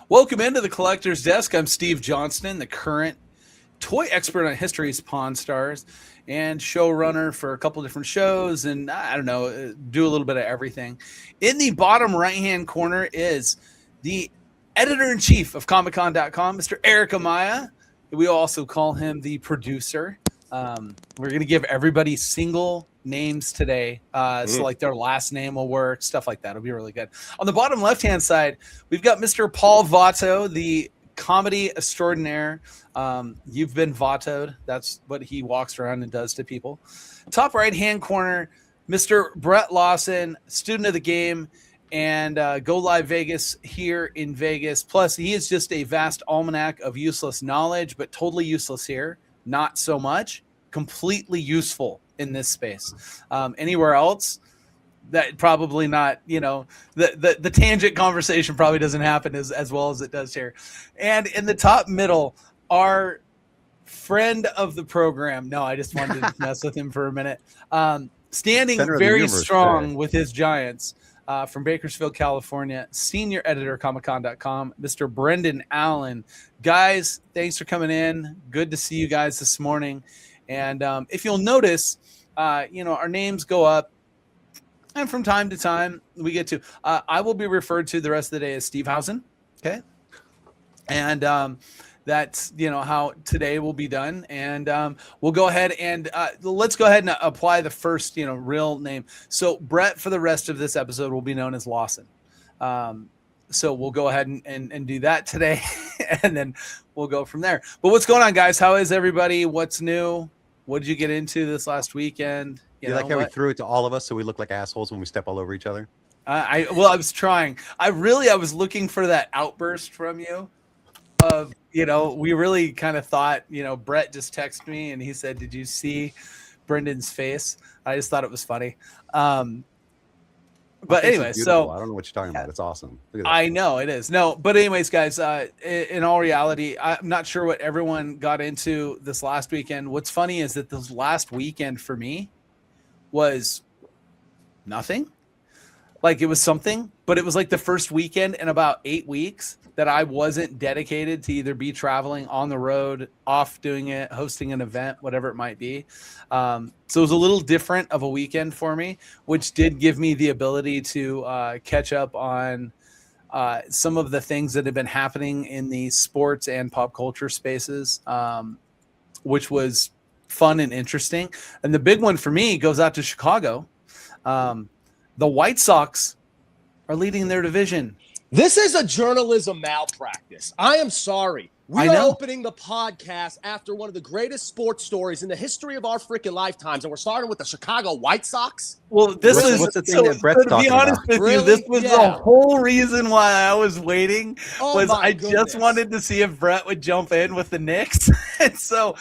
Welcome into the Collector's Desk. I'm Steve Johnston, the current toy expert on History's Pawn Stars and showrunner for a couple different shows, and I don't know, do a little bit of everything. In the bottom right-hand corner is the editor-in-chief of Comic-Con.com, Mr. Erik Amaya. We also call him the producer. We're going to give everybody single names today, so like their last name will work, stuff like that. It'll be really good. On the bottom left-hand side, we've got Mr. Paul Vato, the comedy extraordinaire. You've been Vatoed. That's what he walks around and does to people. Top right-hand corner, Mr. Brett Lawson, student of the game, and Go Live Vegas here in Vegas. Plus, he is just a vast almanac of useless knowledge, but totally useless here. Not so much. Completely useful in this space. Anywhere else, that probably not, the tangent conversation probably doesn't happen as well as it does here. And in the top middle, our friend of the program. No, I just wanted to mess with him for a minute. Standing very strong with his Giants from Bakersfield, California, senior editor, Comic-Con.com, Mr. Brendan Allen. Guys, thanks for coming in. Good to see you guys this morning. And if you'll notice, our names go up, and from time to time we get to, I will be referred to the rest of the day as Steve Housen. Okay. And that's, how today will be done. And we'll go ahead and let's go ahead and apply the first, real name. So Brett, for the rest of this episode, will be known as Lawson. So we'll go ahead and do that today, and then we'll go from there. But what's going on, guys? How is everybody? What's new? What did you get into this last weekend? You like how we threw it to all of us so we look like assholes when we step all over each other? I was trying. I was looking for that outburst from you of, we really kind of thought, Brett just texted me and he said, "Did you see Brendan's face?" I just thought it was funny. But anyway, so I don't know what you're talking about. It's awesome. I know it is. No, but anyways, guys, in all reality, I'm not sure what everyone got into this last weekend. What's funny is that this last weekend for me was nothing. Like, it was something, but it was like the first weekend in about 8 weeks that I wasn't dedicated to either be traveling on the road, off doing it, hosting an event, whatever it might be. So it was a little different of a weekend for me, which did give me the ability to catch up on some of the things that have been happening in the sports and pop culture spaces, which was fun and interesting. And the big one for me goes out to Chicago. The White Sox are leading their division. This is a journalism malpractice. I am sorry. We are opening the podcast after one of the greatest sports stories in the history of our freaking lifetimes, and we're starting with the Chicago White Sox. Well, what's the thing that Brett's talking about? To be honest with you, this was the whole reason why I was waiting. Just wanted to see if Brett would jump in with the Knicks. And so,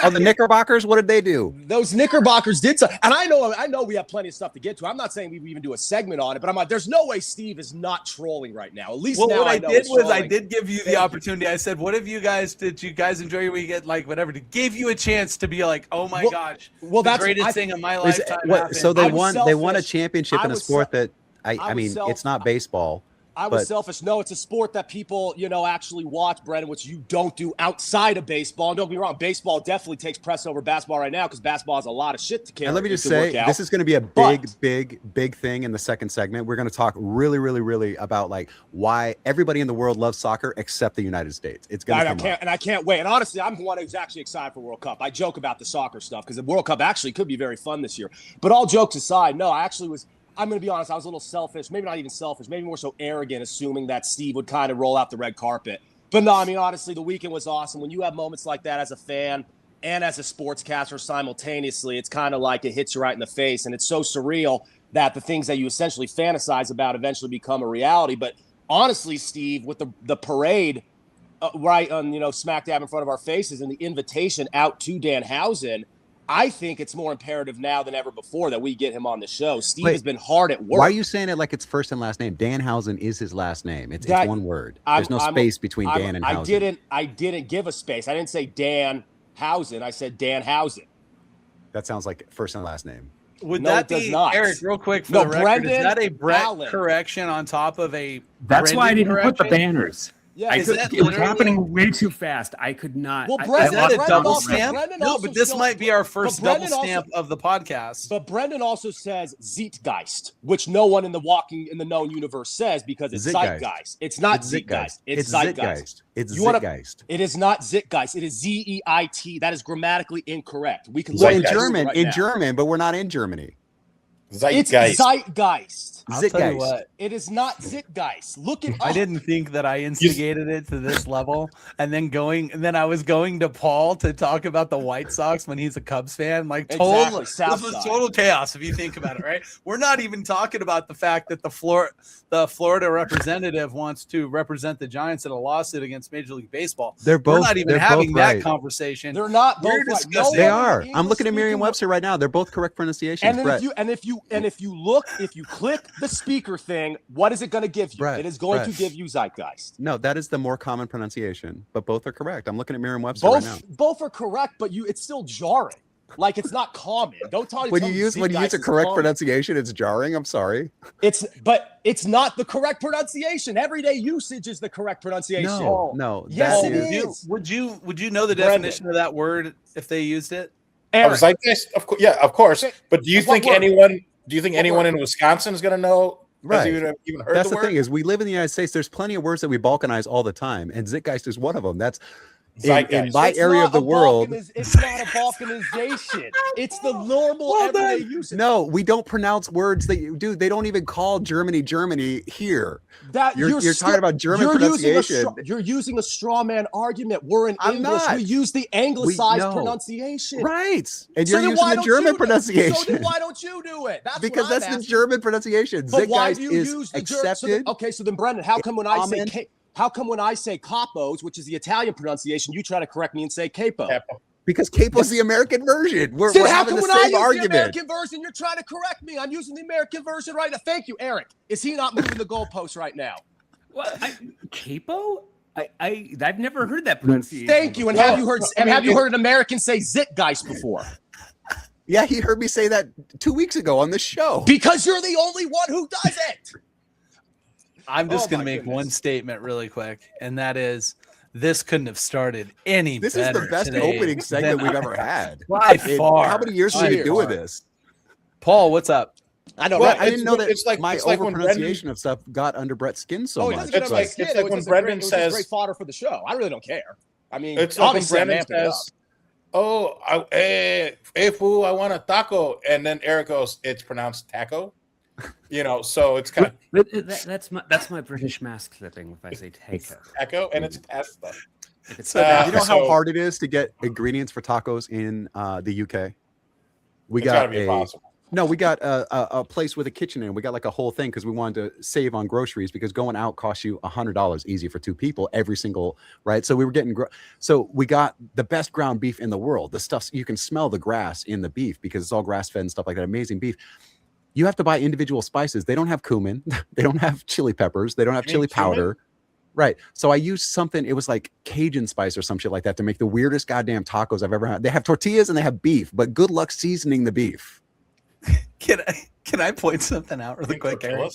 the Knickerbockers, what did they do? Those Knickerbockers did so. And I know we have plenty of stuff to get to. I'm not saying we even do a segment on it, but I'm like, there's no way Steve is not trolling right now. At least now I did give you the opportunity. I said, what have you guys, did you guys enjoy your weekend? Like, whatever, to give you a chance to be like, oh my gosh, that's the greatest thing of my lifetime. So they won a championship in a sport that I mean, it's not baseball. I was selfish. No, it's a sport that people, actually watch, Brendan, which you don't do outside of baseball. And don't get me wrong, baseball definitely takes press over basketball right now because basketball has a lot of shit to carry. And let me just say, this is going to be a big thing in the second segment. We're going to talk really, really, really about like why everybody in the world loves soccer except the United States. It's going to come up. And I can't wait. And honestly, I'm one who's actually excited for World Cup. I joke about the soccer stuff because the World Cup actually could be very fun this year. But all jokes aside, no, I actually was. I'm going to be honest, I was a little selfish, maybe not even selfish, maybe more so arrogant, assuming that Steve would kind of roll out the red carpet. But no, I mean, honestly, the weekend was awesome. When you have moments like that as a fan and as a sportscaster simultaneously, it's kind of like it hits you right in the face. And it's so surreal that the things that you essentially fantasize about eventually become a reality. But honestly, Steve, with the parade right on, smack dab in front of our faces and the invitation out to Dan Housen, I think it's more imperative now than ever before that we get him on the show. Steve has been hard at work. Why are you saying it like it's first and last name? Danhausen is his last name. It's one word. There's no space between Dan and Hausen. I didn't give a space. I didn't say Dan Hausen. I said Danhausen. That sounds like first and last name. Would that be, Eric, real quick for the record, Brendan is that a Brett Allen correction on top of a That's Brendan why I didn't correction? put the banners. Yeah, it was happening way too fast. I could not. Well, Is that a double also, stamp? No, but this might be our first double stamp of the podcast. But Brendan also says Zeitgeist, which no one in the known universe says because it's Zeitgeist. It's not Zeitgeist. It's Zeitgeist. It's Zeitgeist. It is not Zeitgeist. It is Z-E-I-T. That is grammatically incorrect. We can in German, but we're not in Germany. It's Zeitgeist. I'll tell you what. It is not Zeitgeist. Look it up. I didn't think that I instigated it to this level, and then I was going to Paul to talk about the White Sox when he's a Cubs fan. Like, this was total chaos if you think about it, right? We're not even talking about the fact that the Florida representative wants to represent the Giants in a lawsuit against Major League Baseball. We're not even having that conversation. They're not both right. No, they are. I'm looking at Merriam-Webster right now. They're both correct pronunciations. And if you click the speaker thing, what is it going to give you? It is going to give you Zeitgeist. No, that is the more common pronunciation, but both are correct. I'm looking at Merriam-Webster right now. Both are correct, but it's still jarring. Like, it's not common. Don't tell me when you use a correct pronunciation, it's jarring. I'm sorry. But it's not the correct pronunciation. Everyday usage is the correct pronunciation. No. Yes, it is. Would you know the definition of that word if they used it? Zeitgeist, of course. Yeah, of course. But do you think anyone in Wisconsin is going to know? Right. Even heard That's the thing is, we live in the United States. There's plenty of words that we balkanize all the time, and Zeitgeist is one of them. That's in my area of the world. It's not a balkanization. It's the normal everyday usage. No, we don't pronounce words that you do. They don't even call Germany here. You're talking about German pronunciation. You're using a straw man argument. We're in English. We use the anglicized pronunciation. Right. And you're using the German pronunciation. So then why don't you do it? That's the German pronunciation. But why do you is use the accepted. So then, Brendan, how come when I say capos, which is the Italian pronunciation, you try to correct me and say capo? Because capo's the American version. We're having the same argument. The American version, you're trying to correct me. I'm using the American version right now. Thank you, Eric. Is he not moving the goalpost right now? What? Capo? I've never heard that pronunciation. Thank you. And have you heard an American say Zeitgeist before? Yeah, he heard me say that 2 weeks ago on the show. Because you're the only one who does it. I'm just going to make one statement really quick, and that is, this couldn't have started any better. This is the best opening segment we've ever had. By far. How many years did we do with this? Paul, what's up? I know. I didn't know that my overpronunciation of stuff got under Brett's skin so much. It's like when Brendan says, "Great fodder for the show." I really don't care. I mean, it's like when Brendan says, hey, fool, I want a taco," and then Eric goes, "It's pronounced taco." So it's kind of that's my British mask flipping if I say taco, and it's pasta. You know how hard it is to get ingredients for tacos in the UK? We got a place with a kitchen in it. We got like a whole thing because we wanted to save on groceries because going out costs you $100 easy for two people every single, right? So we were getting, so we got the best ground beef in the world. The stuff, you can smell the grass in the beef because it's all grass fed and stuff like that. Amazing beef. You have to buy individual spices. They don't have cumin. They don't have chili peppers. They don't have chili powder. Right. So I used something, it was like Cajun spice or some shit like that to make the weirdest goddamn tacos I've ever had. They have tortillas and they have beef, but good luck seasoning the beef. Can I point something out really quick, Eric?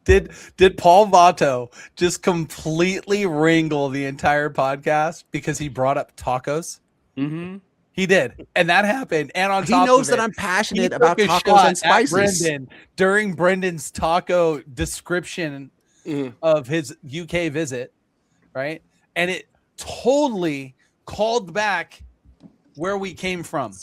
Did Paul Vato just completely wrangle the entire podcast because he brought up tacos? Mm-hmm. He did, and that happened. And on top of it, he knows that I'm passionate about tacos and spices. During Brendan's taco description of his UK visit, right? And it totally called back where we came from.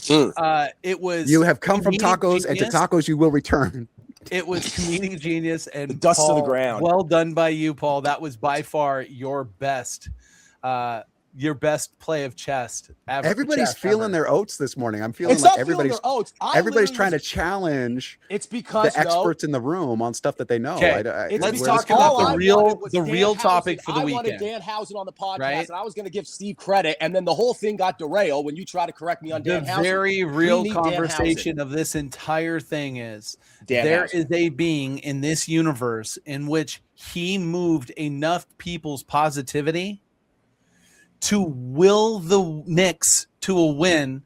It was you have come from tacos, and to tacos you will return. It was comedic genius and dust to the ground. Well done by you, Paul. That was by far your best your best play of chess ever. Everybody's feeling their oats this morning. I'm feeling It's like not feeling everybody's their oats. everybody's trying to challenge It's because the experts in the room on stuff that they know. Okay, let's talk about the real topic for the weekend. I wanted Dan Housen on the podcast, right? and I was going to give Steve credit, and then the whole thing got derailed when you try to correct me on Dan Housen. The very real conversation of this entire thing is there is a being in this universe in which he moved enough people's positivity to will the Knicks to a win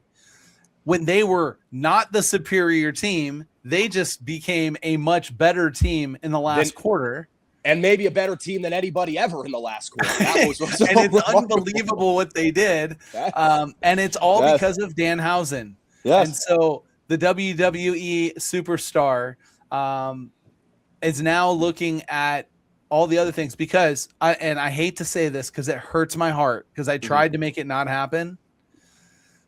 when they were not the superior team. They just became a much better team in the last quarter. And maybe a better team than anybody ever in the last quarter. That was so and it's unbelievable what they did. And it's all because of Dan Housen. Yes. And so the WWE superstar is now looking at all the other things because I hate to say this because it hurts my heart because I tried to make it not happen,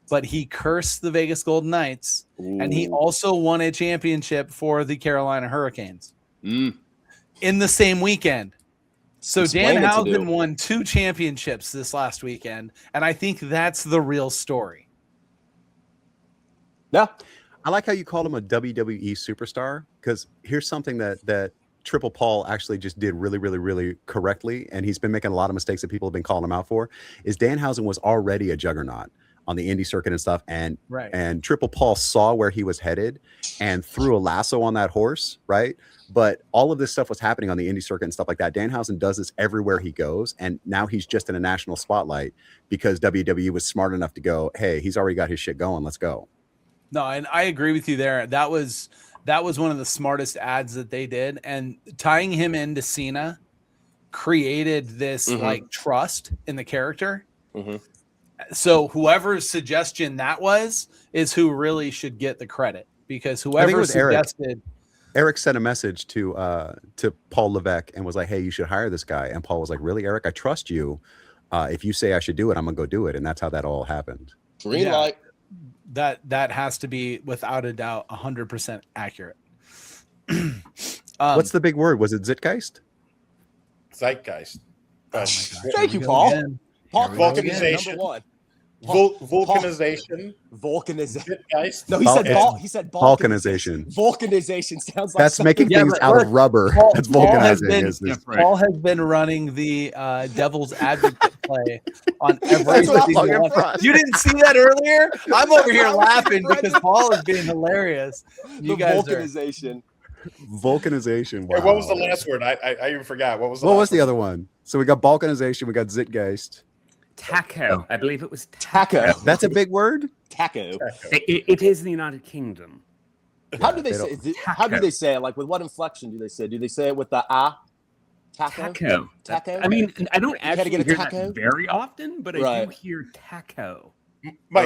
but he cursed the Vegas Golden Knights and he also won a championship for the Carolina Hurricanes in the same weekend. So Dan Housen won 2 championships this last weekend, and I think that's the real story. Yeah. I like how you called him a WWE superstar because here's something that Triple Paul actually just did really, really, really correctly, and he's been making a lot of mistakes that people have been calling him out for, is Dan Housen was already a juggernaut on the indie circuit and stuff, and Triple Paul saw where he was headed and threw a lasso on that horse, right? But all of this stuff was happening on the indie circuit and stuff like that. Dan Housen does this everywhere he goes, and now he's just in a national spotlight because WWE was smart enough to go, hey, he's already got his shit going, let's go. No, and I agree with you there. That was one of the smartest ads that they did, and tying him into Cena created this like trust in the character. So whoever's suggestion that was is who really should get the credit because whoever suggested. Erik sent a message to Paul Levesque and was like, hey, you should hire this guy. And Paul was like, really, Erik? I trust you. If you say I should do it, I'm gonna go do it. And that's how that all happened. Green light. That has to be without a doubt 100% accurate. What's the big word? Was it Zeitgeist? Zeitgeist. Thank you, Paul. Vulcanization. Vulcanization. Vulcanization. No, he said Vulcanization. Vulcanization sounds like that's making things out of rubber. That's vulcanizing. Paul has been running the devil's advocate play on every single one. You didn't see that earlier? I'm over here laughing because Paul is being hilarious. You guys vulcanization. Vulcanization. Wow. Hey, what was the last word? I even forgot. What was the other one? So we got balkanization, we got Zeitgeist. Taco. I believe it was taco. That's a big word? Taco. It is the United Kingdom. How do they say it? How do they say it? Like with what inflection do they say? Do they say it with the Taco? Taco. I mean, I don't actually hear that very often, but I do hear taco. My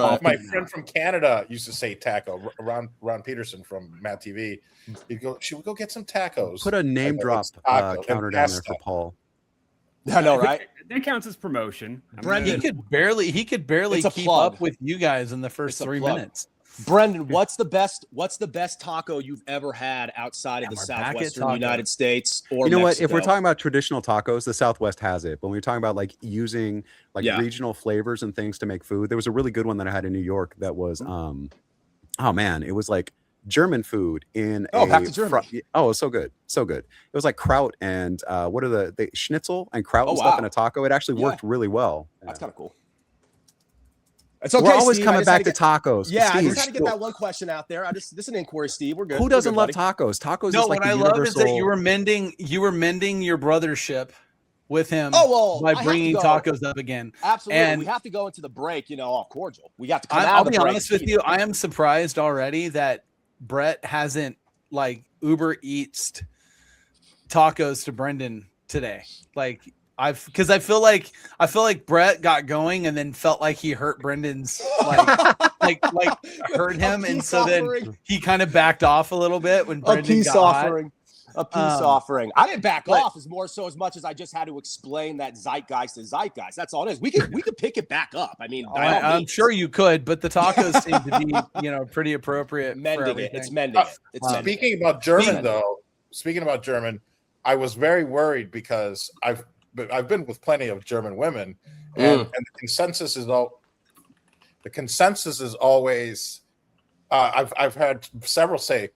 friend from Canada used to say taco. Ron Peterson from Matt TV. He'd go, should we go get some tacos? Put a name drop counter down there for Paul. I know, right? That counts as promotion. Brendan, he could barely keep up with you guys in the first 3 minutes. Brendan, what's the best taco you've ever had outside of the southwestern United States or Mexico? What? If we're talking about traditional tacos, the Southwest has it. But when we're talking about like using regional flavors and things to make food, there was a really good one that I had in New York that was it was like German food in back to Germany. It was so good. It was like kraut and what are the schnitzel and kraut and stuff in a taco. It actually worked really well. That's kind of cool. It's okay. We're always Steve, coming back to tacos. Yeah, Steve, I just had to get that one question out there. This is an inquiry, Steve. We're good. Who doesn't love tacos? Tacos is like what I love is that you were mending your brothership with him by bringing tacos up again. Absolutely. And we have to go into the break, all cordial. We have to come out I'll of the be break. honest with you. I am surprised already that Brett hasn't like Uber Eats tacos to Brendan today. Because I feel like Brett got going and then felt like he hurt Brendan's like hurt him, and so then he kind of backed off a little bit when Brendan a peace offering. I didn't back off as much as I just had to explain that zeitgeist is zeitgeist. That's all it is. We could pick it back up. I mean, I'm sure you could, but the tacos seem to be pretty appropriate. Mending it. It's mending it. Speaking about German, I was very worried because I've been with plenty of German women, and the consensus is always. I've had several say,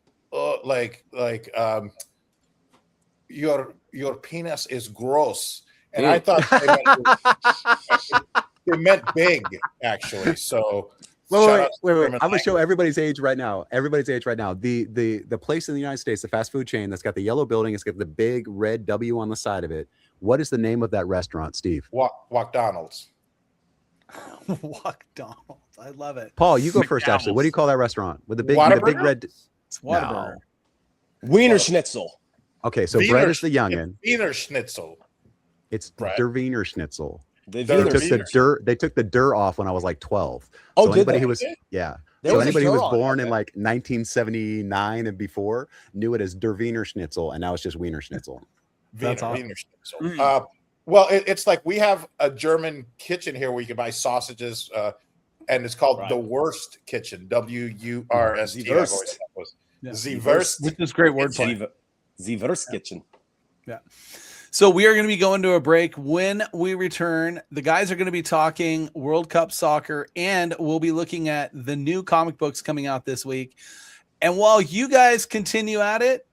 your penis is gross, and I thought they meant big, actually. So wait. I'm gonna show everybody's age right now. The place in the United States, the fast food chain that's got the yellow building, it's got the big red W on the side of it. What is the name of that restaurant, Steve? McDonald's. McDonald's. I love it. Paul, you go first. Actually, what do you call that restaurant with the big red? It's Whataburger. Wiener Schnitzel. Okay, so Brett is the youngin. Wiener Schnitzel. It's Der Wiener Schnitzel. They took the der off when I was like 12. Oh, so did anybody they? who was anybody who was born in like 1979 and before knew it as Der Wiener Schnitzel, and now it's just Wiener Schnitzel. That's awesome. Wiener Schnitzel. Well, it's like we have a German kitchen here where you can buy sausages, and it's called the Worst Kitchen. WURST. The Worst, which is great wordplay. The Worst Kitchen. Yeah. So we are going to be going to a break. When we return, the guys are going to be talking World Cup soccer, and we'll be looking at the new comic books coming out this week. And while you guys continue at it,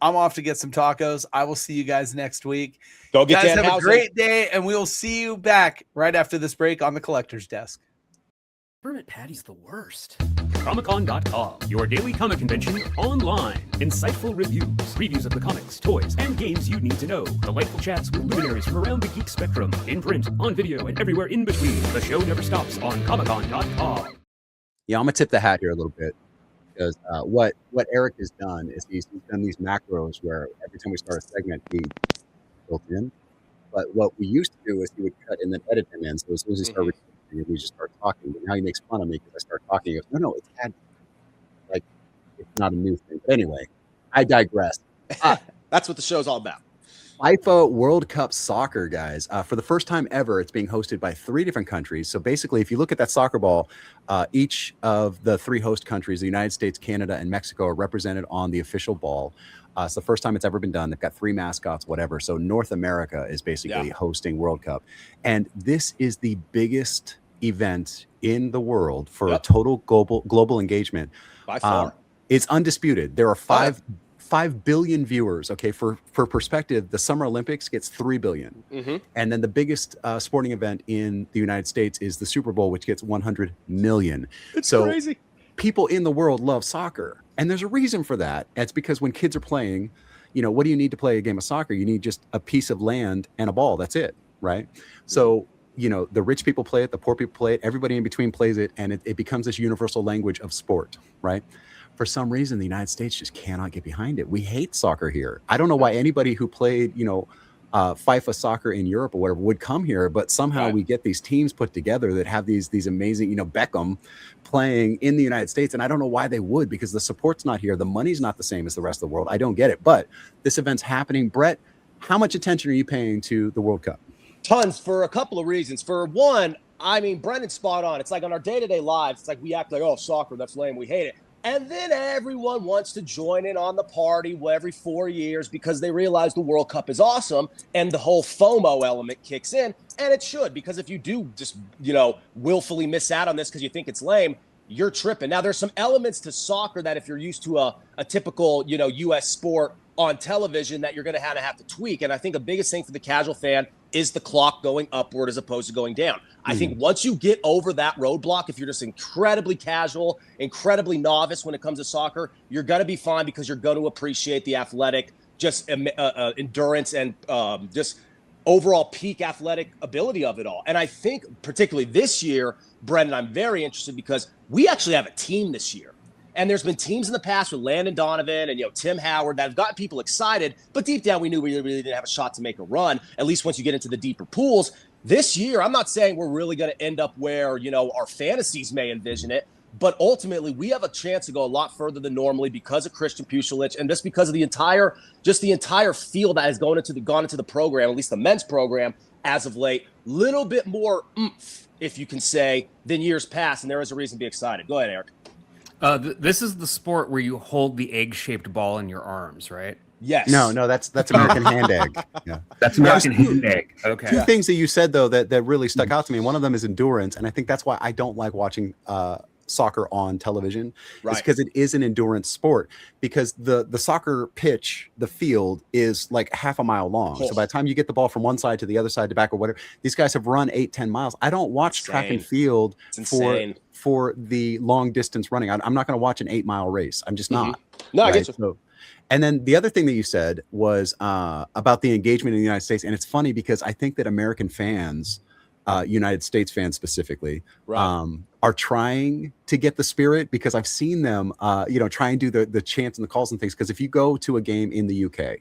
I'm off to get some tacos. I will see you guys next week. Go get guys, have a great day, and we will see you back right after this break on the Collector's Desk. Permit Patty's the worst. Comic-Con.com, your daily comic convention online. Insightful reviews, previews of the comics, toys, and games you need to know. Delightful chats with luminaries from around the geek spectrum. In print, on video, and everywhere in between. The show never stops on Comic-Con.com. Yeah, I'm going to tip the hat here a little bit. Because what Erik has done is he's done these macros where every time we start a segment, he built in. But what we used to do is he would cut and then edit them in. So as soon as he started recording, we just start talking. But now he makes fun of me because I start talking. He goes, no, it's had like it's not a new thing. But anyway, I digress. That's what the show's all about. FIFA World Cup soccer, guys. For the first time ever, it's being hosted by 3 different countries. So basically, if you look at that soccer ball, each of the 3 host countries, the United States, Canada, and Mexico, are represented on the official ball. It's the first time it's ever been done. They've got 3 mascots, whatever. So North America is basically hosting World Cup. And this is the biggest event in the world for total global engagement. By far. It's undisputed. There are 5 billion viewers. Okay, for perspective, the Summer Olympics gets 3 billion. And then the biggest sporting event in the United States is the Super Bowl, which gets 100 million. It's crazy. People in the world love soccer. And there's a reason for that. It's because when kids are playing, what do you need to play a game of soccer? You need just a piece of land and a ball. That's it, right? So, the rich people play it, the poor people play it, everybody in between plays it, and it becomes this universal language of sport, right? For some reason, the United States just cannot get behind it. We hate soccer here. I don't know why anybody who played, FIFA soccer in Europe or whatever would come here, but somehow we get these teams put together that have these amazing, Beckham playing in the United States. And I don't know why they would, because the support's not here. The money's not the same as the rest of the world. I don't get it. But this event's happening. Brett, how much attention are you paying to the World Cup? Tons, for a couple of reasons. For one, I mean, Brendan's spot on. It's like on our day-to-day lives, it's like we act like, oh, soccer, that's lame, we hate it. And then everyone wants to join in on the party every 4 years because they realize the World Cup is awesome, and the whole FOMO element kicks in. And it should, because if you do just, willfully miss out on this because you think it's lame, you're tripping. Now, there's some elements to soccer that if you're used to a typical, U.S. sport on television that you're going to have to tweak. And I think the biggest thing for the casual fan is the clock going upward as opposed to going down. I think once you get over that roadblock, if you're just incredibly casual, incredibly novice when it comes to soccer, you're going to be fine because you're going to appreciate the athletic, just endurance and just overall peak athletic ability of it all. And I think particularly this year, Brendan, I'm very interested because we actually have a team this year. And there's been teams in the past with Landon Donovan and Tim Howard that have gotten people excited, but deep down we knew we really didn't have a shot to make a run, at least once you get into the deeper pools. This year, I'm not saying we're really going to end up where, our fantasies may envision it, but ultimately we have a chance to go a lot further than normally because of Christian Pucelich and just because of the entire field that has gone into the program, at least the men's program as of late. Little bit more oomph, if you can say, than years past, and there is a reason to be excited. Go ahead, Erik. This is the sport where you hold the egg-shaped ball in your arms, right? Yes. No, that's American hand egg. Yeah. That's American hand egg. Okay. Two things that you said though that really stuck out to me. And one of them is endurance, and I think that's why I don't like watching soccer on television. Right. It's because it is an endurance sport. Because the soccer pitch, the field is like half a mile long. So by the time you get the ball from one side to the other side to back or whatever, these guys have run 8-10 miles. I don't watch track and field for the long distance running. I'm not going to watch an 8-mile race. I'm just not. No, right? I get you. So, and then the other thing that you said was about the engagement in the United States. And it's funny because I think that American fans, United States fans specifically, are trying to get the spirit, because I've seen them, try and do the chants and the calls and things. Because if you go to a game in the UK,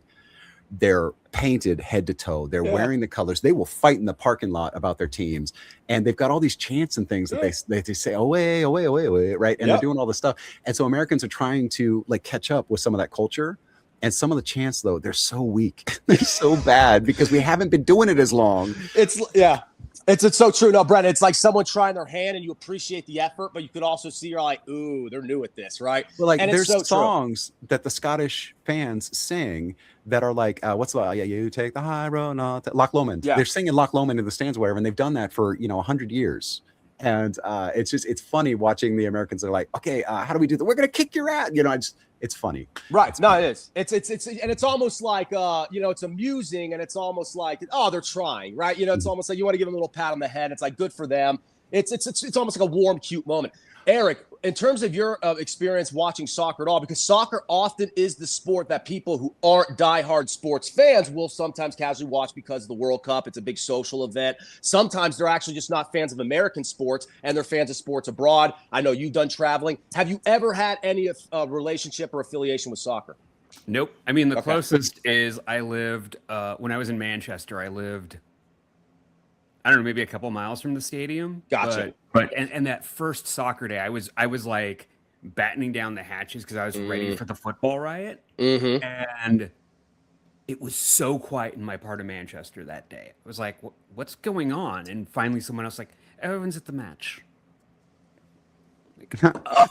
they're painted head to toe. They're wearing the colors. They will fight in the parking lot about their teams. And they've got all these chants and things that they say, away, away, away, away, right? And they're doing all this stuff. And so Americans are trying to like catch up with some of that culture. And some of the chants, though, they're so weak. They're so bad because we haven't been doing it as long. It's so true. No, Brett, it's like someone trying their hand and you appreciate the effort, but you could also see you're like, ooh, they're new at this, right? Well, like and there's songs that the Scottish fans sing that are like, what's the, you take the high road, not Loch Lomond. Yeah. They're singing Loch Lomond in the stands, whatever, and they've done that for 100 years. And it's funny watching the Americans. They're like, okay, how do we do that? We're gonna kick your ass. It's funny. Right. It's funny. It is. It's and it's almost like it's amusing, and it's almost like, oh, they're trying, right? It's almost like you want to give them a little pat on the head. It's like good for them. It's almost like a warm, cute moment. Erik, in terms of your experience watching soccer at all, because soccer often is the sport that people who aren't diehard sports fans will sometimes casually watch because of the World Cup. It's a big social event. Sometimes they're actually just not fans of American sports and they're fans of sports abroad. I know you've done traveling. Have you ever had any relationship or affiliation with soccer? Nope. I mean, the closest is I lived, when I was in Manchester, I lived, I don't know, maybe a couple miles from the stadium. Gotcha. But that first soccer day, I was like battening down the hatches because I was ready for the football riot. Mm-hmm. And it was so quiet in my part of Manchester that day. It was like, what's going on? And finally someone else like, everyone's at the match.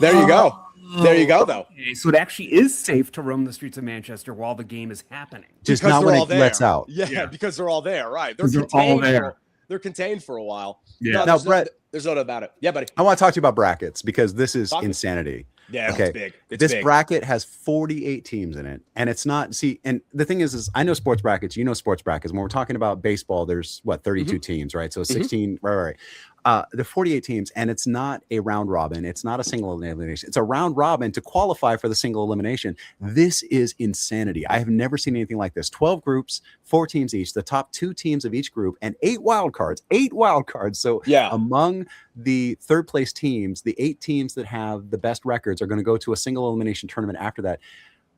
There you go. There you go, though. Okay, so it actually is safe to roam the streets of Manchester while the game is happening. Just not when it lets out. Yeah, because they're all there, right? They're all there. They're contained for a while. Yeah. Now, Brett, there's no doubt about it. Yeah, buddy. I want to talk to you about brackets because this is insanity. Yeah, okay. It's big. This bracket has 48 teams in it, and it's not. See, and the thing is I know sports brackets. You know sports brackets. When we're talking about baseball, there's 32 teams, right? So 16, right. There are 48 teams, and it's not a round robin. It's not a single elimination. It's a round robin to qualify for the single elimination. This is insanity. I have never seen anything like this. 12 groups, 4 teams each, the top 2 teams of each group, and 8 wild cards. 8 wild cards. So among the third place teams, the 8 teams that have the best records are going to go to a single elimination tournament after that.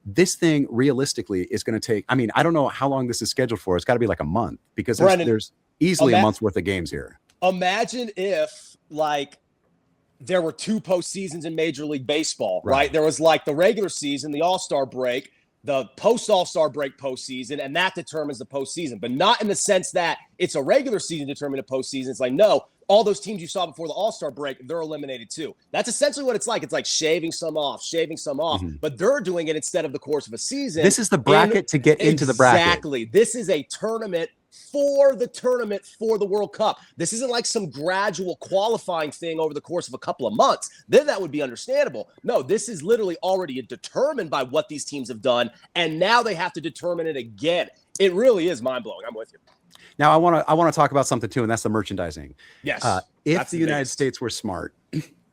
This thing realistically is going to take, I don't know how long this is scheduled for. It's got to be like a month because there's easily a month's worth of games here. Imagine if, like, there were 2 postseasons in Major League Baseball, right? There was, like, the regular season, the All-Star break, the post-All-Star break postseason, and that determines the postseason. But not in the sense that it's a regular season determining a postseason. It's like, no, all those teams you saw before the All-Star break, they're eliminated too. That's essentially what it's like. It's like shaving some off. But they're doing it instead of the course of a season. This is the bracket to get into the bracket. Exactly. This is a tournament for the World Cup. This isn't like some gradual qualifying thing over the course of a couple of months. Then that would be understandable. No, this is literally already determined by what these teams have done, and now they have to determine it again. It really is mind-blowing. I'm with you. Now, I want to talk about something too, and that's the merchandising. Yes. If the United States were smart,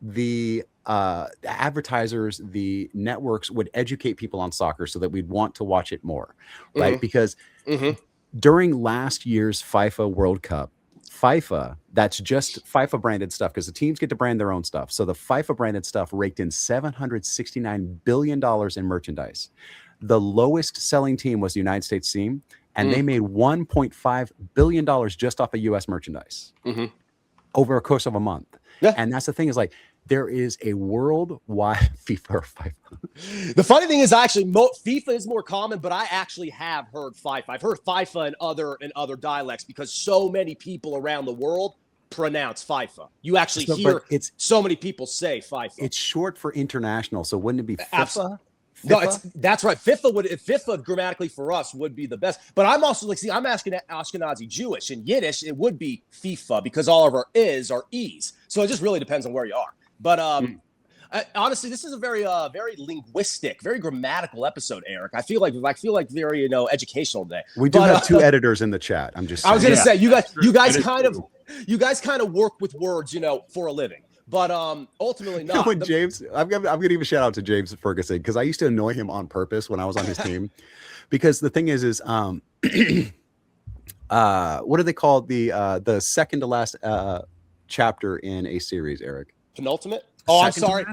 the advertisers, the networks would educate people on soccer so that we'd want to watch it more, right? Because during last year's FIFA World Cup, FIFA, that's just FIFA branded stuff because the teams get to brand their own stuff. So the FIFA branded stuff raked in $769 billion in merchandise. The lowest selling team was the United States team, and they made $1.5 billion just off of U.S. merchandise over a course of a month. Yeah. And that's the thing is like, there is a worldwide FIFA or FIFA. The funny thing is, actually, FIFA is more common, but I actually have heard FIFA. I've heard FIFA in other dialects because so many people around the world pronounce FIFA. You actually hear so many people say FIFA. It's short for international, so wouldn't it be FIFA? No, that's right. FIFA grammatically for us would be the best. But I'm also like, I'm asking Ashkenazi Jewish. In Yiddish, it would be FIFA because all of our is are e's. So it just really depends on where you are. But honestly, this is a very linguistic, very grammatical episode, Erik. I feel like very educational today. We do have two editors in the chat. I'm just saying. I was going to say you guys kind of work with words, for a living. But ultimately not. When James, I'm gonna even shout out to James Ferguson because I used to annoy him on purpose when I was on his team. Because the thing is what do they call the second to last chapter in a series, Erik? Penultimate? Oh, I'm sorry.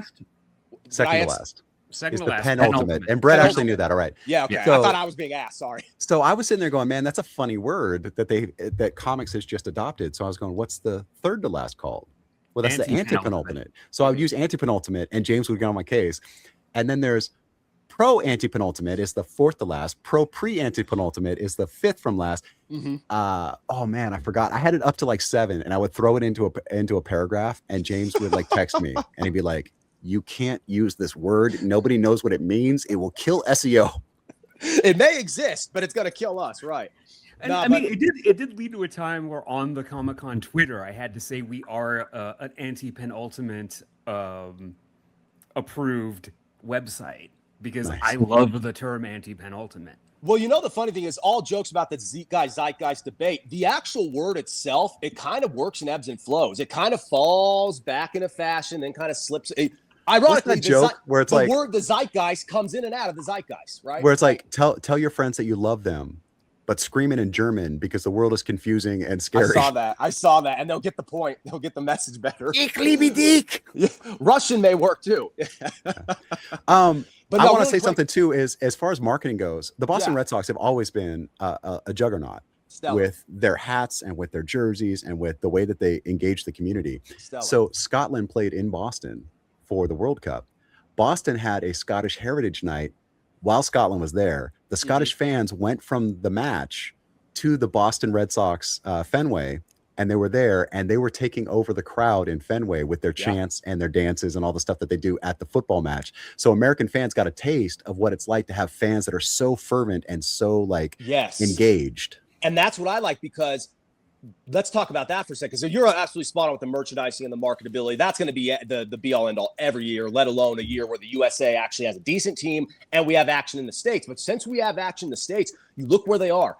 Second to last. Second is to the last. penultimate. And Brett actually knew that. All right. Yeah. Okay. So, I thought I was being asked. Sorry. So I was sitting there going, man, that's a funny word that comics has just adopted. So I was going, what's the third to last called? Well, that's the anti-penultimate. So I would use anti-penultimate and James would get on my case. And then there's pro anti-penultimate is the fourth to last. Pro pre-anti-penultimate is the fifth from last. Mm-hmm. Oh man, I forgot. I had it up to like 7 and I would throw it into a paragraph and James would like text me and he'd be like, you can't use this word. Nobody knows what it means. It will kill SEO. It may exist, but it's going to kill us. Right. And it did lead to a time where on the Comic-Con Twitter, I had to say we are an anti-penultimate approved website because Nice. I love the term anti-penultimate. Well, the funny thing is all jokes about the zeitgeist debate, the actual word itself, it kind of works in ebbs and flows. It kind of falls back into fashion, then kind of slips. Ironically, that joke where it's the like word the zeitgeist comes in and out of the zeitgeist, right? Where it's like tell your friends that you love them, but scream it in German because the world is confusing and scary. I saw that, and they'll get the point. They'll get the message better. Ich liebe dich. Russian may work too. But I want to say something too. Is as far as marketing goes, the Boston Red Sox have always been a juggernaut with their hats and with their jerseys and with the way that they engage the community. So Scotland played in Boston for the World Cup. Boston had a Scottish Heritage Night while Scotland was there. The Scottish fans went from the match to the Boston Red Sox Fenway, and they were there, and they were taking over the crowd in Fenway with their chants and their dances and all the stuff that they do at the football match. So American fans got a taste of what it's like to have fans that are so fervent and so engaged. And that's what I like, because let's talk about that for a second. So you're absolutely spot on with the merchandising and the marketability. That's going to be the be all end all every year, let alone a year where the USA actually has a decent team and we have action in the States. But since we have action in the States, you look where they are.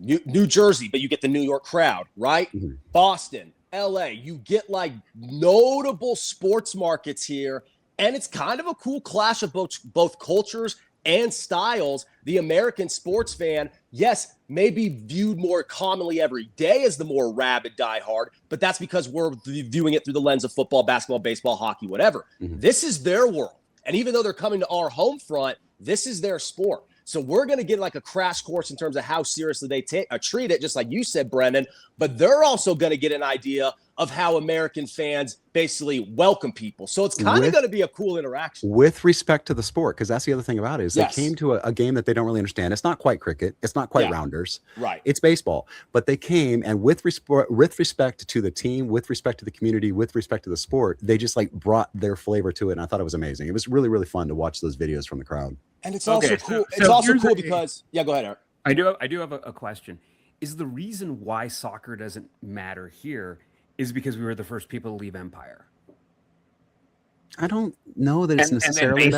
New Jersey, but you get the New York crowd, right? Mm-hmm. Boston, LA, you get like notable sports markets here. And it's kind of a cool clash of both cultures and styles. The American sports fan, yes, may be viewed more commonly every day as the more rabid diehard, but that's because we're viewing it through the lens of football, basketball, baseball, hockey, whatever. Mm-hmm. This is their world. And even though they're coming to our home front, this is their sport. So we're going to get like a crash course in terms of how seriously they treat it, just like you said, Brendan. But they're also going to get an idea of how American fans basically welcome people. So it's kind of going to be a cool interaction. With respect to the sport, because that's the other thing about it, is they came to a game that they don't really understand. It's not quite cricket. It's not quite rounders. Right. It's baseball. But they came, and with respect to the team, with respect to the community, with respect to the sport, they just like brought their flavor to it. And I thought it was amazing. It was really, really fun to watch those videos from the crowd. And it's also cool. It's also cool because go ahead, Erik. I do have a question. Is the reason why soccer doesn't matter here is because we were the first people to leave Empire? I don't know that it's necessarily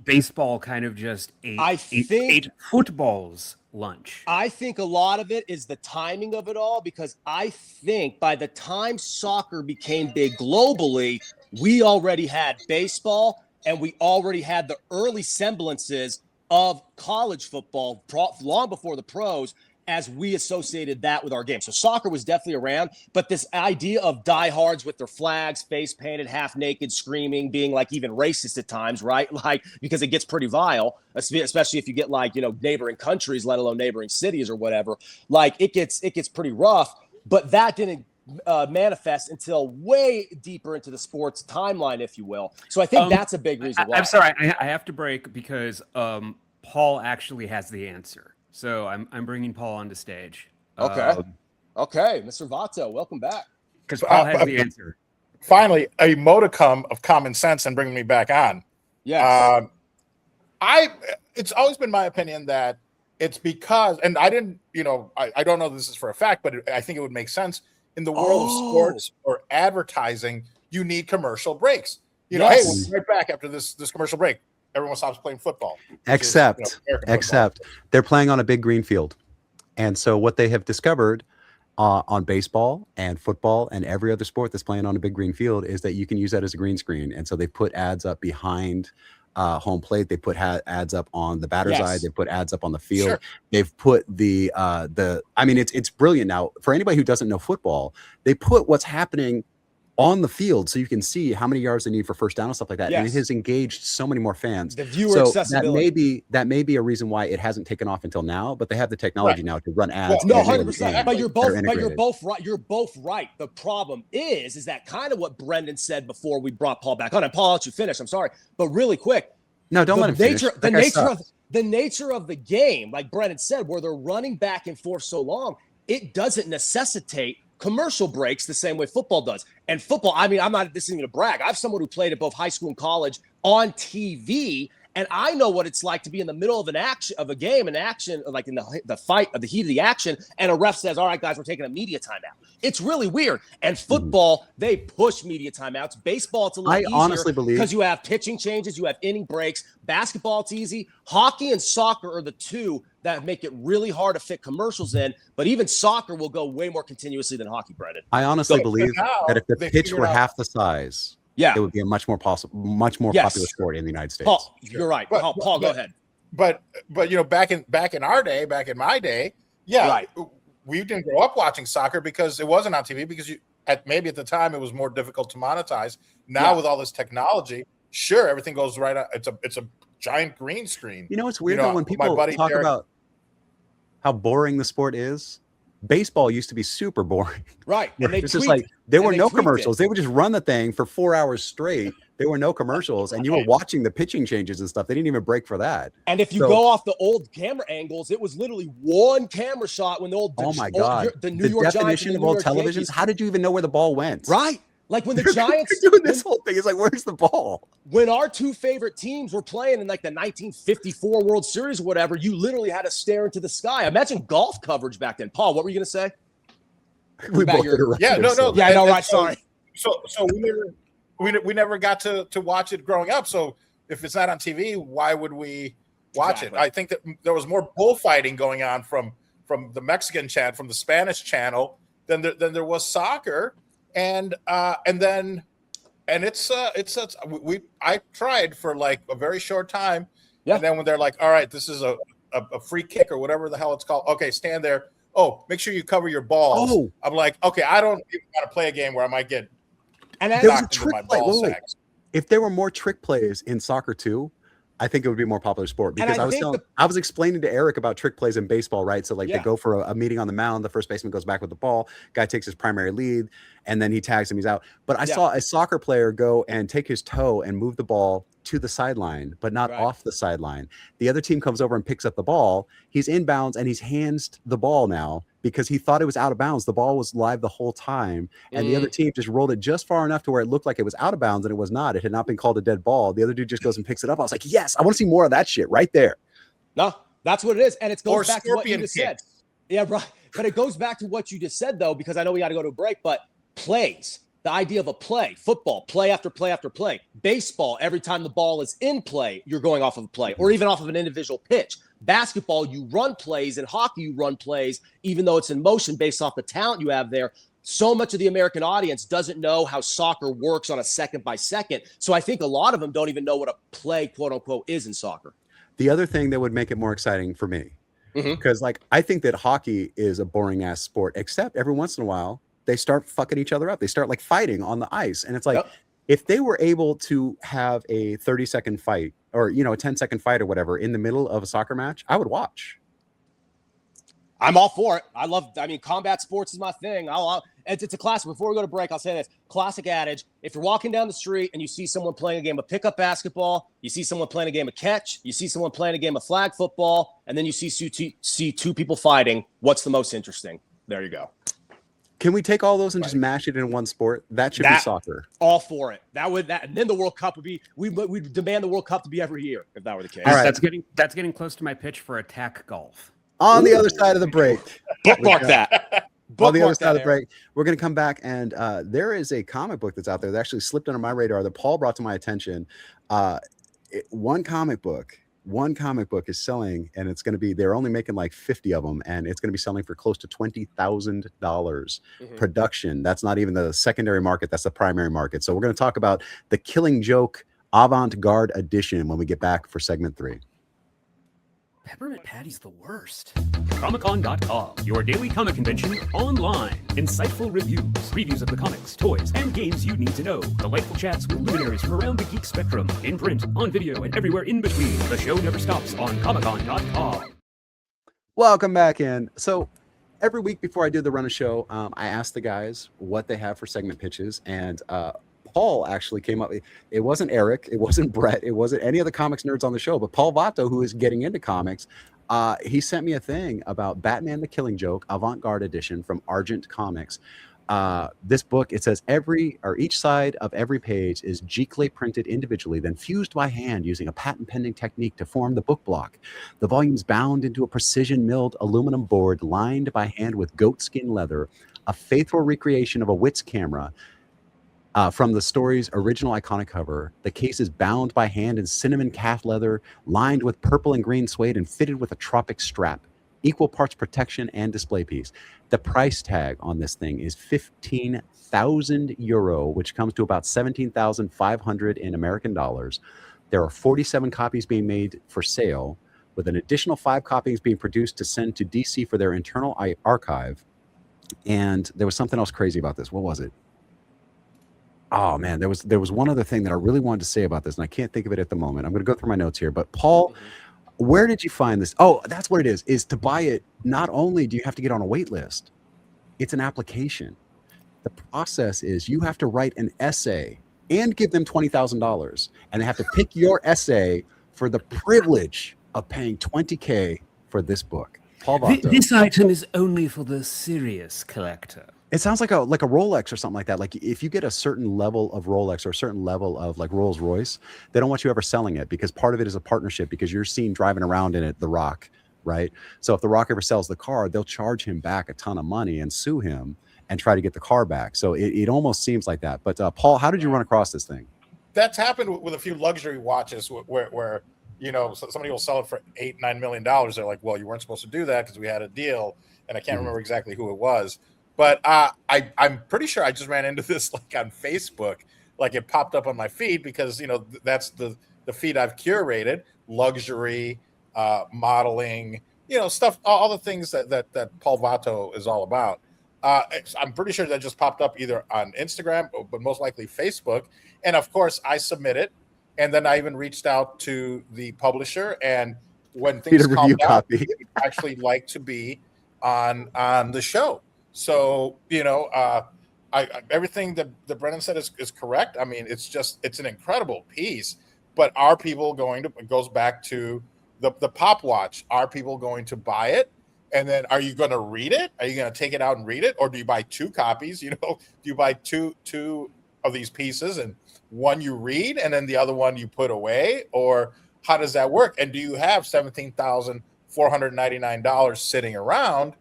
baseball kind of just ate football's lunch. I think a lot of it is the timing of it all, because I think by the time soccer became big globally, we already had baseball and we already had the early semblances of college football long before the pros, as we associated that with our game. So soccer was definitely around, but this idea of diehards with their flags, face painted, half naked, screaming, being like even racist at times, right? Like, because it gets pretty vile, especially if you get like, neighboring countries, let alone neighboring cities or whatever. Like it gets pretty rough, but that didn't manifest until way deeper into the sports timeline, if you will. So I think that's a big reason why. I'm sorry, I have to break because Paul actually has the answer. So I'm bringing Paul onto stage. Okay, Mr. Vato, welcome back. Because Paul has the answer. Finally, a modicum of common sense and bringing me back on. Yes. It's always been my opinion that it's because, and I didn't, I don't know this is for a fact, but I think it would make sense in the world of sports or advertising. You need commercial breaks. Hey, we'll be right back after this commercial break. Everyone stops playing football. Except they're playing on a big green field. And so what they have discovered on baseball and football and every other sport that's playing on a big green field is that you can use that as a green screen. And so they put ads up behind home plate. They put ads up on the batter's eye. They put ads up on the field. Sure. They've put it's brilliant. Now, for anybody who doesn't know football, they put what's happening on the field so you can see how many yards they need for first down and stuff like that. Yes. And it has engaged so many more fans. The viewer accessibility. That may be a reason why it hasn't taken off until now, but they have the technology now to run ads. Well, no, 100%. But you're both right. You're both right. The problem is that kind of what Brendan said before we brought Paul back on. And Paul, I'll let you finish. I'm sorry. But really quick. No, don't let him finish. The nature of the game, like Brendan said, where they're running back and forth so long, it doesn't necessitate commercial breaks the same way football does. And football, this isn't even a brag. I have someone who played at both high school and college on TV, and I know what it's like to be in the middle of a game, like in the fight of the heat of the action, and a ref says, all right, guys, we're taking a media timeout. It's really weird. And football, they push media timeouts. Baseball, it's a little easier. I honestly believe, because you have pitching changes, you have inning breaks. Basketball, it's easy. Hockey and soccer are the two that make it really hard to fit commercials in, but even soccer will go way more continuously than hockey, Brendan. I honestly believe that if the pitch were half the size, it would be a much more popular sport in the United States. Paul, you're right. Paul, go ahead. But back in our day, back in my day, we didn't grow up watching soccer because it wasn't on TV, because maybe at the time it was more difficult to monetize. Now with all this technology, sure, everything goes right on. It's a giant green screen. It's weird though when people talk about how boring the sport is. Baseball used to be super boring. Right. And it's just like there were no commercials. They would just run the thing for 4 hours straight. There were no commercials, and you were watching the pitching changes and stuff. They didn't even break for that. And if you go off the old camera angles, it was literally one camera shot when the New York Giants, definition of old televisions. How did you even know where the ball went? Right. Like when the Giants doing this whole thing, it's like, where's the ball? When our two favorite teams were playing in like the 1954 World Series or whatever, you literally had to stare into the sky. Imagine golf coverage back then. Paul, what were you going to say? Sorry. So we never got to watch it growing up. So if it's not on TV, why would we watch it? I think that there was more bullfighting going on from the Mexican channel, from the Spanish channel, than there was soccer. I tried for like a very short time, and then when they're like, all right, this is a free kick or whatever the hell it's called, okay, stand there, make sure you cover your balls. I'm like, okay, I don't even want to play a game where I might get knocked into my ball sacks. If there were more trick plays in soccer too, I think it would be a more popular sport, because I was explaining to Eric about trick plays in baseball, right? So they go for a meeting on the mound, the first baseman goes back with the ball, guy takes his primary lead, and then he tags him, he's out. But I saw a soccer player go and take his toe and move the ball to the sideline, but not off the sideline. The other team comes over and picks up the ball. He's inbounds and he's hands the ball now because he thought it was out of bounds. The ball was live the whole time, and the other team just rolled it just far enough to where it looked like it was out of bounds, and it was not. It had not been called a dead ball. The other dude just goes and picks it up. I was like, yes, I want to see more of that shit right there. No, that's what it is. And it goes back to what you just said. Yeah, right. But it goes back to what you just said, though, because I know we got to go to a break, but plays. The idea of a play, football, play after play after play. Baseball, every time the ball is in play, you're going off of a play, or even off of an individual pitch. Basketball, you run plays, and hockey, you run plays, even though it's in motion based off the talent you have there. So much of the American audience doesn't know how soccer works on a second by second. So I think a lot of them don't even know what a play, quote unquote, is in soccer. The other thing that would make it more exciting for me, because I think that hockey is a boring ass sport, except every once in a while, they start fucking each other up. They start like fighting on the ice. And it's like, if they were able to have a 30-second fight or, a 10-second fight or whatever in the middle of a soccer match, I would watch. I'm all for it. Combat sports is my thing. It's a classic. Before we go to break, I'll say this. Classic adage. If you're walking down the street and you see someone playing a game of pickup basketball, you see someone playing a game of catch, you see someone playing a game of flag football, and then you see two people fighting, what's the most interesting? There you go. Can we take all those and just mash it in one sport? That should be soccer. All for it. And then the World Cup would be. We demand the World Cup to be every year if that were the case. All right. That's getting close to my pitch for attack golf. On the other side of the break, bookmark that. On the other side of the break, we're going to come back, and there is a comic book that's out there that actually slipped under my radar that Paul brought to my attention. One comic book is selling, and it's going to be, they're only making like 50 of them, and it's going to be selling for close to $20,000 production. That's not even the secondary market, that's the primary market. So we're going to talk about the Killing Joke Avant-Garde Edition when we get back for segment 3. Peppermint Patty's the worst. Comicon.com, your daily comic convention online. Insightful reviews, previews of the comics, toys, and games you need to know. Delightful chats with luminaries from around the geek spectrum. In print, on video, and everywhere in between. The show never stops on Comicon.com. Welcome back in. So every week before I do the run of show, I ask the guys what they have for segment pitches, and Paul actually came up. It wasn't Eric, it wasn't Brett, it wasn't any of the comics nerds on the show, but Paul Vato, who is getting into comics, he sent me a thing about Batman the Killing Joke Avant-Garde Edition from Argent Comics. This book, it says each side of every page is giclée printed individually, then fused by hand using a patent-pending technique to form the book block. The volume's bound into a precision-milled aluminum board lined by hand with goatskin leather, a faithful recreation of a Witz camera. From the story's original iconic cover, the case is bound by hand in cinnamon calf leather, lined with purple and green suede, and fitted with a tropic strap. Equal parts protection and display piece. The price tag on this thing is €15,000, which comes to about 17,500 in American dollars. There are 47 copies being made for sale, with an additional 5 copies being produced to send to DC for their internal archive. And there was something else crazy about this. What was it? Oh man, there was one other thing that I really wanted to say about this, and I can't think of it at the moment. I'm going to go through my notes here. But Paul, where did you find this? Oh, that's what it is. Is to buy it, not only do you have to get on a wait list, it's an application. The process is you have to write an essay and give them $20,000, and they have to pick your essay for the privilege of paying $20K for this book. Paul Vato. This item is only for the serious collector. It sounds like a Rolex or something like that. Like if you get a certain level of Rolex or a certain level of like Rolls Royce, they don't want you ever selling it because part of it is a partnership because you're seen driving around in it, The Rock, right? So if The Rock ever sells the car, they'll charge him back a ton of money and sue him and try to get the car back. So it almost seems like that. But Paul, how did you run across this thing? That's happened with a few luxury watches where you know, somebody will sell it for $8-9 million. They're like, well, you weren't supposed to do that because we had a deal. And I can't remember exactly who it was. But I'm pretty sure I just ran into this like on Facebook, like it popped up on my feed because, you know, that's the feed I've curated, luxury, modeling, you know, stuff, all the things that Paul Vato is all about. I'm pretty sure that just popped up either on Instagram, but most likely Facebook. And of course, I submit it. And then I even reached out to the publisher. And when things calmed down, I'd actually like to be on the show. So, you know, everything that Brennan said is correct. I mean, it's an incredible piece. But are people going to, it goes back to the Pop Watch. Are people going to buy it? And then are you going to read it? Are you going to take it out and read it? Or do you buy 2 copies? You know, do you buy two of these pieces and one you read and then the other one you put away? Or how does that work? And do you have $17,499 sitting around?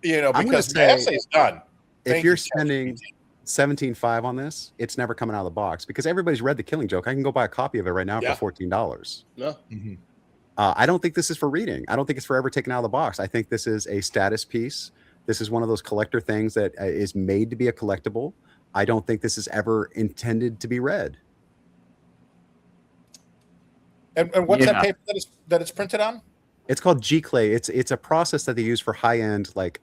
You know, because the essay's done. If you're spending $17,500 on this, it's never coming out of the box because everybody's read The Killing Joke. I can go buy a copy of it right now for $14. No. I don't think this is for reading. I don't think it's for ever taken out of the box. I think this is a status piece. This is one of those collector things that is made to be a collectible. I don't think this is ever intended to be read. And what's that paper that it's printed on? It's called giclée. It's a process that they use for high-end like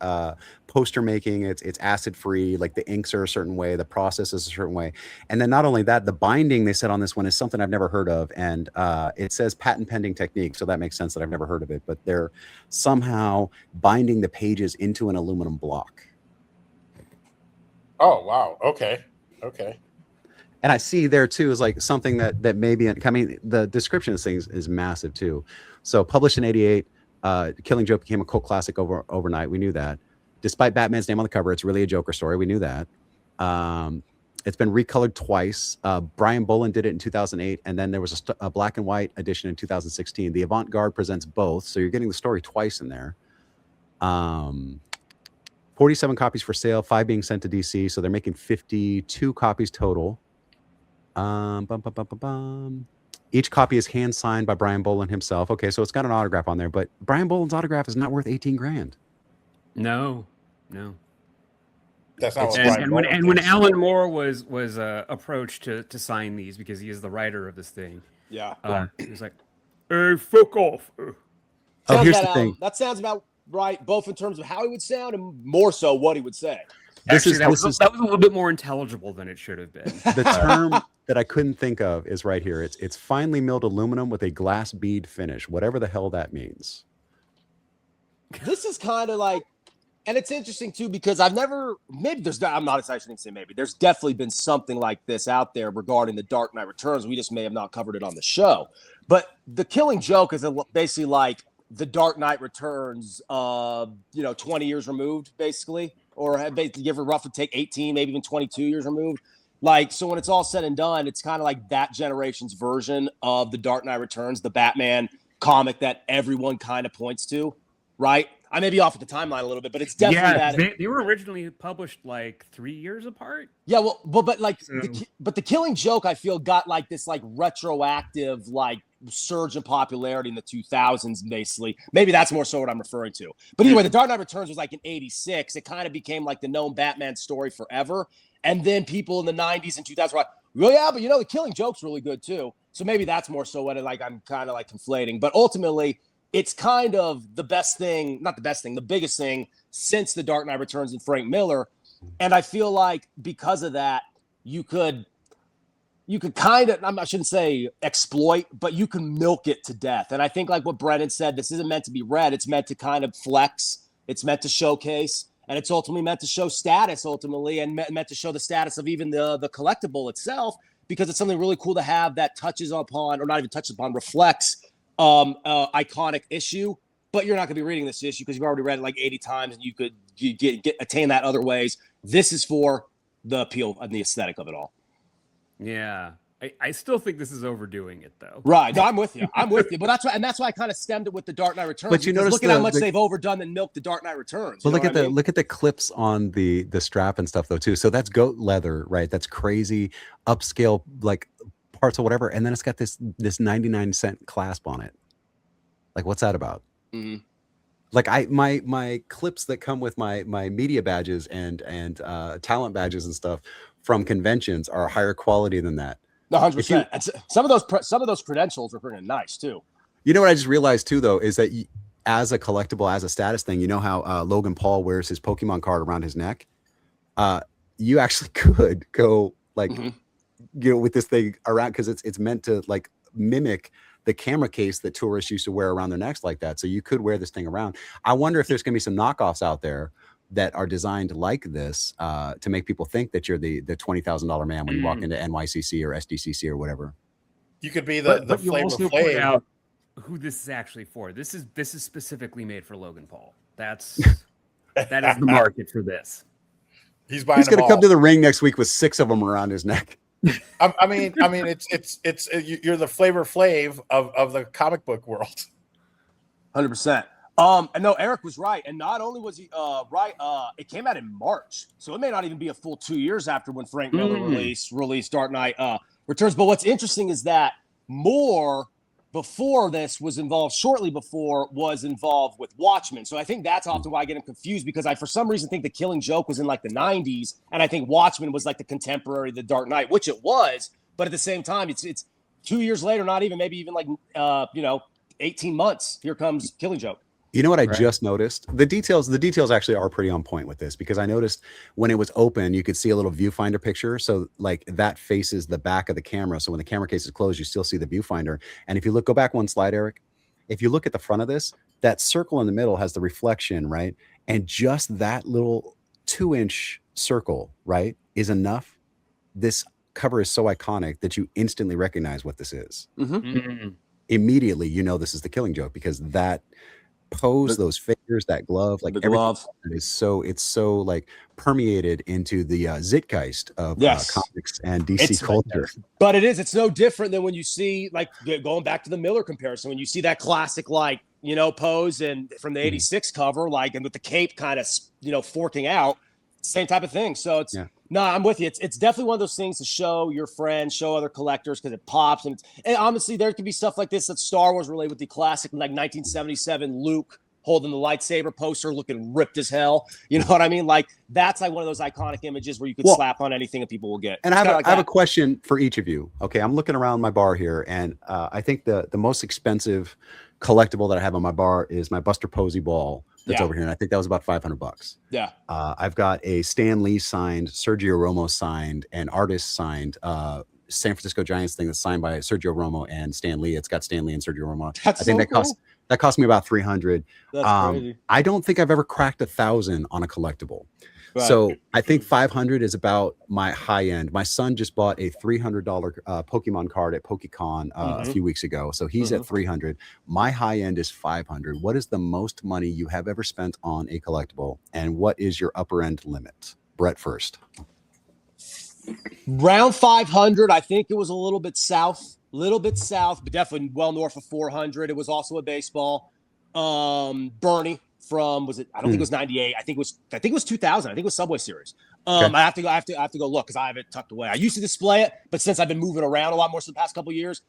poster making. It's acid-free, like the inks are a certain way, the process is a certain way. And then not only that, the binding they said on this one is something I've never heard of. And it says patent pending technique, so that makes sense that I've never heard of it. But they're somehow binding the pages into an aluminum block. Oh, wow. Okay. And I see there too is like something that maybe, I mean, the description of this thing is massive too. So published in '88, Killing Joke became a cult classic overnight. We knew that. Despite Batman's name on the cover, it's really a Joker story. We knew that. It's been recolored twice. Brian Bolland did it in 2008, and then there was a black and white edition in 2016. The Avant-Garde presents both, so you're getting the story twice in there. 47 copies for sale, 5 being sent to DC, so they're making 52 copies total. Each copy is hand signed by Brian Bolland himself. Okay, so it's got an autograph on there, but Brian Bolland's autograph is not worth 18 grand. No. That's not what when Alan Moore was approached to sign these because he is the writer of this thing. Yeah. He was like, "Hey, fuck off." Here's the thing. That sounds about right, both in terms of how he would sound and more so what he would say. That was a little bit more intelligible than it should have been. The term that I couldn't think of is right here. It's finely milled aluminum with a glass bead finish, whatever the hell that means. This is kind of like, and it's interesting too, because I'm not excited to say maybe. There's definitely been something like this out there regarding the Dark Knight Returns. We just may have not covered it on the show. But the Killing Joke is basically like the Dark Knight Returns, 20 years removed, basically. Or basically give it roughly take 18, maybe even 22 years removed. Like, so when it's all said and done, it's kind of like that generation's version of the Dark Knight Returns, the Batman comic that everyone kind of points to, right? I may be off at the timeline a little bit, but it's definitely that. They were originally published like 3 years apart. Yeah, well, but the Killing Joke, I feel, got like this like retroactive like surge in popularity in the 2000s, basically. Maybe that's more so what I'm referring to. But anyway, the Dark Knight Returns was like in '86. It kind of became like the known Batman story forever. And then people in the 90s and 2000s were like, well, yeah, but the Killing Joke's really good too. So maybe that's more so what I'm kind of like conflating. But ultimately, it's kind of the best thing, not the best thing, the biggest thing since the Dark Knight Returns and Frank Miller. And I feel like because of that, you could kind of, I shouldn't say exploit, but you can milk it to death. And I think like what Brennan said, this isn't meant to be read. It's meant to kind of flex. It's meant to showcase. And it's ultimately meant to show status ultimately, and meant to show the status of even the collectible itself, because it's something really cool to have that touches upon, or not even touches upon, reflects iconic issue. But you're not going to be reading this issue because you've already read it like 80 times, and you could attain that other ways. This is for the appeal and the aesthetic of it all. Yeah. I still think this is overdoing it, though. Right. No, I'm with you. But that's why I kind of stemmed it with the Dark Knight Returns. But you notice look at how much they've overdone and milked the Dark Knight Returns. But look at the clips on the strap and stuff though too. So that's goat leather, right? That's crazy upscale like parts or whatever, and then it's got this 99-cent clasp on it. Like, what's that about? Mm-hmm. Like my clips that come with my media badges and talent badges and stuff from conventions are higher quality than that. 100%. Some of those credentials are pretty nice too. You know what I just realized too, though, is that as a collectible, as a status thing, you know how Logan Paul wears his Pokemon card around his neck. You actually could go like, with this thing around, because it's meant to like mimic the camera case that tourists used to wear around their necks like that. So you could wear this thing around. I wonder if there's going to be some knockoffs out there that are designed like this to make people think that you're the $20,000 man when you walk into NYCC or SDCC or whatever. You could be the but you Flavor also Flav. point out who this is actually for. This is specifically made for Logan Paul. That is the market for this. He's buying. He's going to come to the ring next week with 6 of them around his neck. I mean, it's you're the Flavor Flav of the comic book world. 100%. And no, Eric was right. And not only was he right, it came out in March. So it may not even be a full 2 years after when Frank Miller released Dark Knight Returns. But what's interesting is that Moore, before this, shortly before, was involved with Watchmen. So I think that's often why I get him confused, because I, for some reason, think The Killing Joke was in like the 90s. And I think Watchmen was like the contemporary of The Dark Knight, which it was. But at the same time, it's 2 years later, not even, maybe even like, 18 months. Here comes Killing Joke. You know what I just noticed? The details actually are pretty on point with this, because I noticed when it was open, you could see a little viewfinder picture. So like that faces the back of the camera. So when the camera case is closed, you still see the viewfinder. And if you go back one slide, Eric, if you look at the front of this, that circle in the middle has the reflection, right? And just that little 2-inch circle, right, is enough. This cover is so iconic that you instantly recognize what this is. Immediately, you know this is The Killing Joke, because that pose, those figures, that glove, like the glove. it's so like permeated into the zeitgeist of comics and DC culture. But it's no different than when you see, like, going back to the Miller comparison, when you see that classic, like, pose and from the 86 cover, like, and with the cape kind of, forking out, same type of thing. So no, I'm with you. It's definitely one of those things to show your friends, show other collectors, because it pops. And honestly, there could be stuff like this that Star Wars related with the classic, like 1977 Luke holding the lightsaber poster, looking ripped as hell. You know what I mean? Like, that's like one of those iconic images where you could slap on anything and people will get. And I have a question for each of you. Okay, I'm looking around my bar here, and I think the most expensive collectible that I have on my bar is my Buster Posey ball that's over here, and I think that was about $500. Yeah. I've got a Stan Lee signed, Sergio Romo signed, and artist signed San Francisco Giants thing that's signed by Sergio Romo and Stan Lee. It's got Stan Lee and Sergio Romo. I think that cost me about $300. That's crazy. I don't think I've ever cracked 1,000 on a collectible. Right. So I think 500 is about my high end. My son just bought a $300 Pokemon card at PokeCon a few weeks ago. So he's at 300. My high end is 500. What is the most money you have ever spent on a collectible? And what is your upper end limit? Brett first. Round 500. I think it was a little bit south, but definitely well north of 400. It was also a baseball. Bernie from, was it? I don't think it was 98. I think it was 2000. I think it was Subway Series. I have to go look because I have it tucked away. I used to display it, but since I've been moving around a lot more for the past couple of years,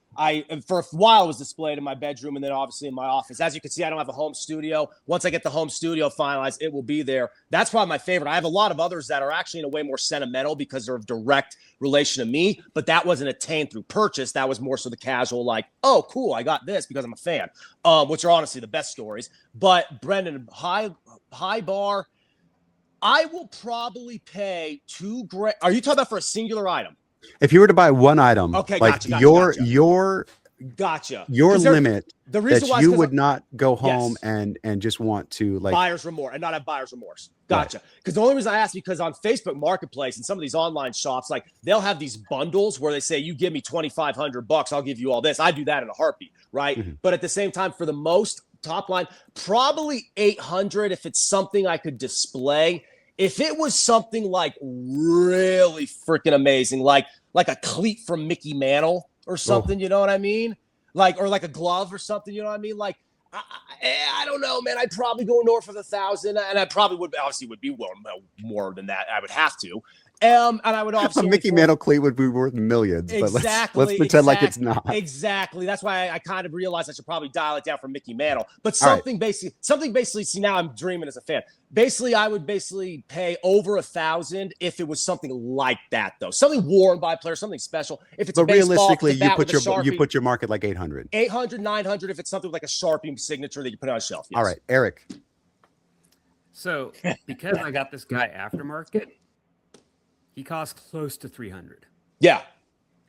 for a while it was displayed in my bedroom and then obviously in my office. As you can see, I don't have a home studio. Once I get the home studio finalized, it will be there. That's probably my favorite. I have a lot of others that are actually in a way more sentimental because they're of direct relation to me, but that wasn't attained through purchase. That was more so the casual, like, oh, cool, I got this because I'm a fan, which are honestly the best stories. But Brendan, high bar, I will probably pay $2,000. Are you talking about for a singular item? If you were to buy one item, okay, like gotcha. Your Your limit, the reason that you would not go home and just want to, like, buyer's remorse and not have buyer's remorse. Gotcha. Because the only reason I asked, because on Facebook Marketplace and some of these online shops, like, they'll have these bundles where they say, you give me $2,500, I'll give you all this. I do that in a heartbeat, right? But at the same time, for the most top line, probably 800 if it's something I could display. If it was something like really freaking amazing, like a cleat from Mickey Mantle or something, you know what I mean? Or like a glove or something, you know what I mean? Like, I don't know, man. I'd probably go north of 1,000, and I probably would be more than that. I would have to. And I would obviously a Mickey Mantle cleat would be worth millions, but let's pretend like it's not. Exactly. That's why I kind of realized I should probably dial it down for Mickey Mantle. But something basically. See, now I'm dreaming as a fan. Basically, I would pay over 1,000 if it was something like that, though. Something worn by a player, something special. If it's realistically, you put your mark at like 800. 800, 900 if it's something like a Sharpie signature that you put on a shelf. Yes. All right, Eric. So because I got this guy aftermarket, he costs close to 300. Yeah.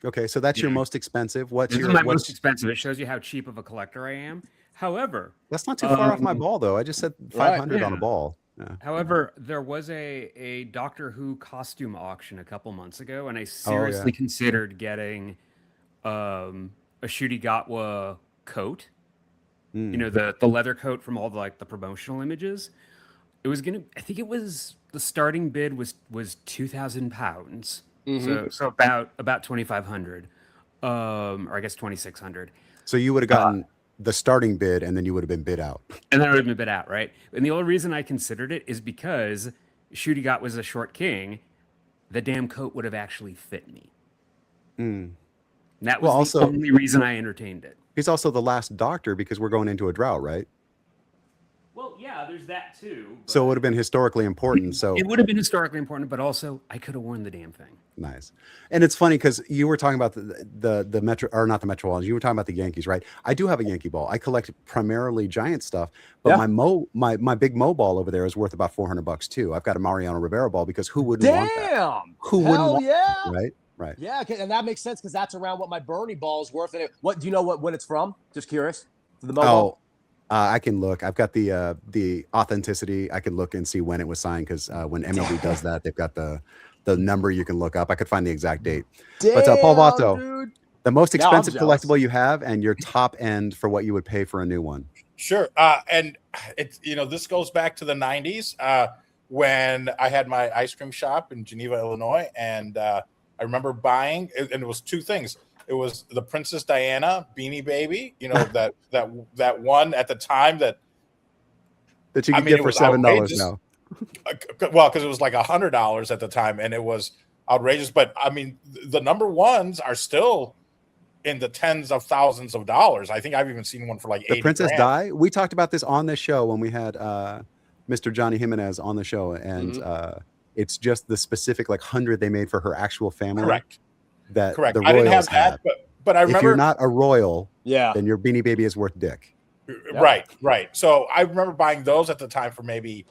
Okay, so that's your most expensive. What's my most expensive? It shows you how cheap of a collector I am. However, that's not too far off my ball, though. I just said 500 on a ball. Yeah. However, there was a Doctor Who costume auction a couple months ago, and I seriously considered getting a Shudigatwa coat. You know, the leather coat from all the promotional images. I think it was, the starting bid was 2,000 pounds. So about 2,500, or I guess 2,600. So you would have gotten the starting bid, and then you would have been bid out. And then I would have been bid out, right? And the only reason I considered it is because Shudigat was a short king. The damn coat would have actually fit me. And that was the only reason I entertained it. He's also the last Doctor because we're going into a drought, right? Well, yeah, there's that too. So it would have been historically important. So it would have been historically important, but also I could have worn the damn thing. Nice. And it's funny because you were talking about the Metro, or not the Metro Walls. You were talking about the Yankees, right? I do have a Yankee ball. I collect primarily Giant stuff, but my big Mo ball over there is worth about $400 too. I've got a Mariano Rivera ball because who wouldn't want that? Who wouldn't want that, right? Right. Yeah, and that makes sense because that's around what my Bernie ball is worth. And what do you know when it's from? Just curious. The Mo ball? I can look. I've got the authenticity. I can look and see when it was signed because when MLB does that, they've got the number you can look up. I could find the exact date. But Paul Vato, the most expensive collectible you have and your top end for what you would pay for a new one. Sure. And it's, this goes back to the 90s when I had my ice cream shop in Geneva, Illinois. And I remember buying, and it was two things. It was the Princess Diana Beanie Baby, that one at the time that you could get for $7 now. Well, because it was like $100 at the time, and it was outrageous. But I mean, the number ones are still in the tens of thousands of dollars. I think I've even seen one for like $80,000. The Princess Di. We talked about this on this show when we had Mr. Johnny Jimenez on the show, and it's just the specific 100 they made for her actual family. Correct. Correct. I didn't have that, but I remember, if you're not a royal, yeah, then your Beanie Baby is worth dick. Right. So I remember buying those at the time for maybe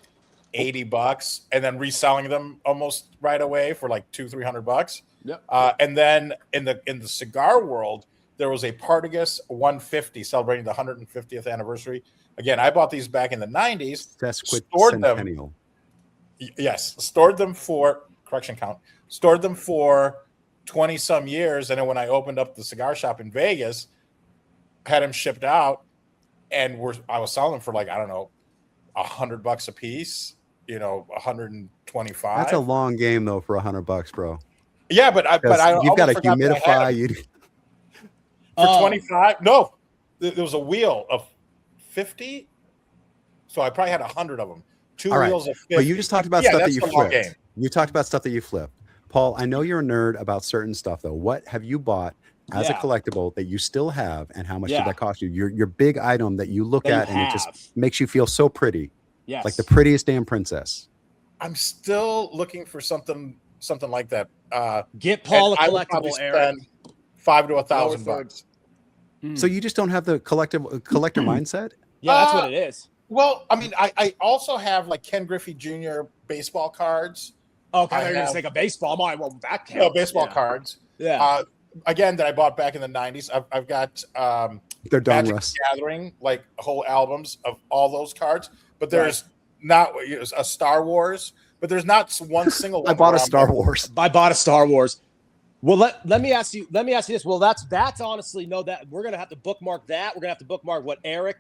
$80 and then reselling them almost right away for like $200-$300. Yep. And then in the cigar world, there was a Partagas 150 celebrating the 150th anniversary. Again, I bought these back in the 90s. Stored them for 20 some years, and then when I opened up the cigar shop in Vegas, had them shipped out, and I was selling them for like, I don't know, $100 a piece, $125. That's a long game though for $100, bro. Yeah, but you've got to humidify. For 25, no, there was a wheel of 50, so I probably had 100 of them. Two wheels of 50. But you just talked about stuff that you flipped. You talked about stuff that you flipped. Paul, I know you're a nerd about certain stuff, though. What have you bought as a collectible that you still have, and how much did that cost you? Your big item that you look at and it just makes you feel so pretty. Yes. Like the prettiest damn princess. I'm still looking for something like that. Get Paul a collectible, Erik. $500 to $1,000. So you just don't have the collector mindset? Yeah, that's what it is. Well, I mean, I also have like Ken Griffey Jr. baseball cards. Okay, you're going to take a baseball. Well, that counts. No, baseball cards. Yeah. Again, that I bought back in the 90s. I've got they're done, Magic Russ. Gathering, like whole albums of all those cards. But there's not a Star Wars, but there's not one single one. I bought a Star Wars. Well, let me ask you this. Well, that's honestly that we're gonna have to bookmark that. We're gonna have to bookmark what Erik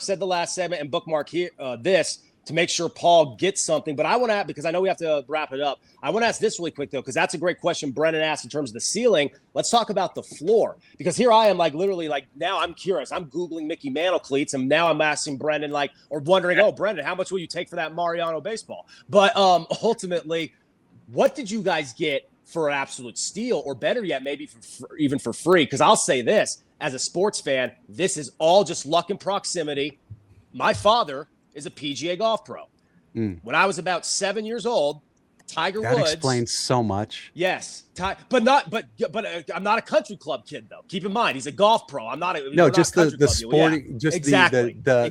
said the last segment and bookmark here this to make sure Paul gets something. But I want to, because I know we have to wrap it up. I want to ask this really quick though, because that's a great question Brennan asked in terms of the ceiling. Let's talk about the floor, because here I am literally now I'm curious. I'm Googling Mickey Mantle cleats, and now I'm asking Brendan or wondering, oh, Brendan, how much will you take for that Mariano baseball? But ultimately, what did you guys get for an absolute steal, or better yet, maybe even for free? Because I'll say this, as a sports fan, this is all just luck and proximity. My father is a PGA golf pro. When I was about 7 years old, Tiger Woods. That explains so much. Yes, but I'm not a country club kid though. Keep in mind, he's a golf pro. I'm not. Just the sporting, just exactly. the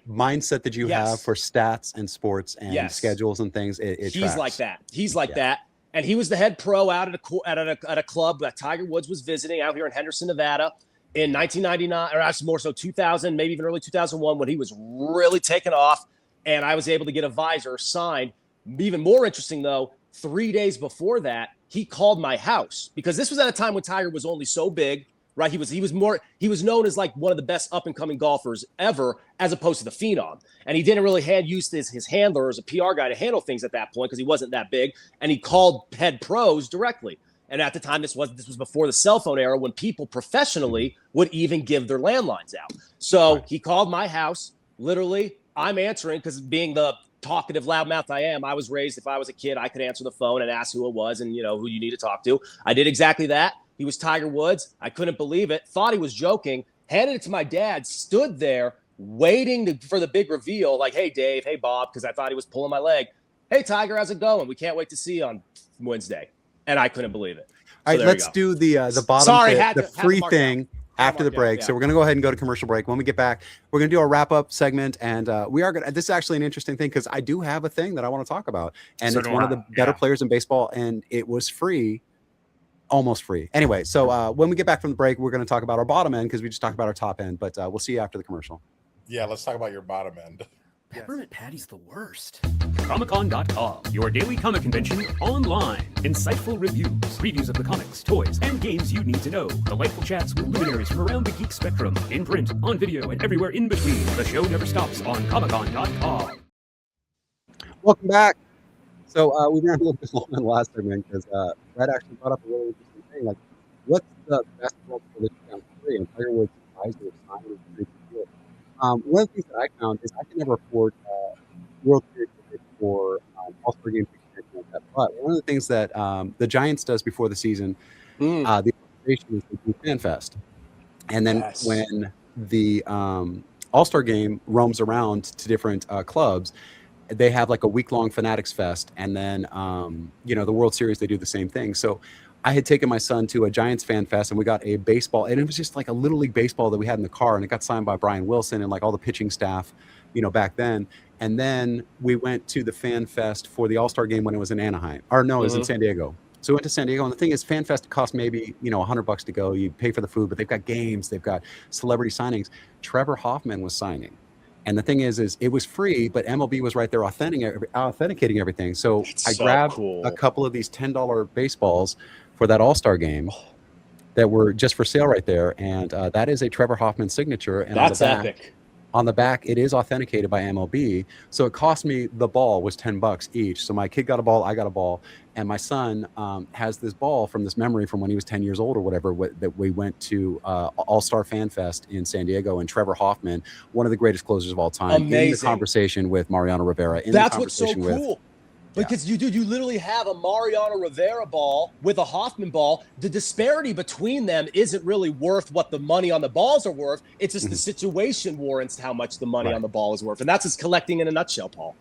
mindset that you have for stats and sports and schedules and things. He's tracks. Like that. He's like that. And he was the head pro out at a club that Tiger Woods was visiting out here in Henderson, Nevada, in 1999, or actually more so 2000, maybe even early 2001, when he was really taking off. And I was able to get a visor signed. Even more interesting, though, 3 days before that, he called my house, because this was at a time when Tiger was only so big, right? He was known as like one of the best up and coming golfers ever, as opposed to the phenom. And he didn't really use his handler as a PR guy to handle things at that point, because he wasn't that big. And he called head pros directly. And at the time, this was before the cell phone era, when people professionally would even give their landlines out. So he called my house. Literally, I'm answering, because being the talkative loudmouth I am, I was raised, if I was a kid, I could answer the phone and ask who it was and who you need to talk to. I did exactly that. He was Tiger Woods. I couldn't believe it. Thought he was joking. Handed it to my dad. Stood there waiting for the big reveal. Like, hey, Dave. Hey, Bob. Because I thought he was pulling my leg. Hey, Tiger, how's it going? We can't wait to see you on Wednesday. And I couldn't believe it. All right, let's do the bottom the free thing after the break. So we're going to go ahead and go to commercial break. When we get back, we're going to do a wrap-up segment, and we are going to – this is actually an interesting thing, because I do have a thing that I want to talk about, and it's one of the better players in baseball, and it was free, almost free. Anyway, so when we get back from the break, we're going to talk about our bottom end, because we just talked about our top end, but we'll see you after the commercial. Yeah, let's talk about your bottom end. Peppermint Patty's the worst. Comic-Con.com, your daily comic convention online. Insightful reviews, previews of the comics, toys, and games you need to know. Delightful chats with luminaries from around the geek spectrum. In print, on video, and everywhere in between. The show never stops on Comic-Con.com. Welcome back. So we ran a little bit long in the last segment because Brett actually brought up a really interesting thing. Like, what's the best result for the 2003? And Tiger Woods' advisor signed with the deal. One of the things that I found is I can never afford World Series tickets for All-Star Game tickets like that. But one of the things that the Giants does before the season, the organization is they do Fan Fest. And then when the All-Star Game roams around to different clubs, they have like a week-long Fanatics Fest. And then, the World Series, they do the same thing. So I had taken my son to a Giants Fan Fest, and we got a baseball, and it was just like a Little League baseball that we had in the car, and it got signed by Brian Wilson and like all the pitching staff, back then. And then we went to the Fan Fest for the All-Star Game when it was in Anaheim. Or no, it was in San Diego. So we went to San Diego, and the thing is, Fan Fest cost maybe, $100 to go. You pay for the food, but they've got games, they've got celebrity signings. Trevor Hoffman was signing. And the thing is it was free, but MLB was right there authenticating everything. So I grabbed a couple of these $10 baseballs for that All-Star Game that were just for sale right there. And that is a Trevor Hoffman signature. And that's epic. On the back, it is authenticated by MLB. So it cost me, the ball was $10 each. So my kid got a ball, I got a ball. And my son has this ball from this memory from when he was 10 years old or whatever, that we went to All-Star Fan Fest in San Diego, and Trevor Hoffman, one of the greatest closers of all time, in the conversation with Mariano Rivera. That's what's so cool. Because you literally have a Mariano Rivera ball with a Hoffman ball. The disparity between them isn't really worth what the money on the balls are worth. It's just the situation warrants how much the money on the ball is worth. And that's just collecting in a nutshell, Paul.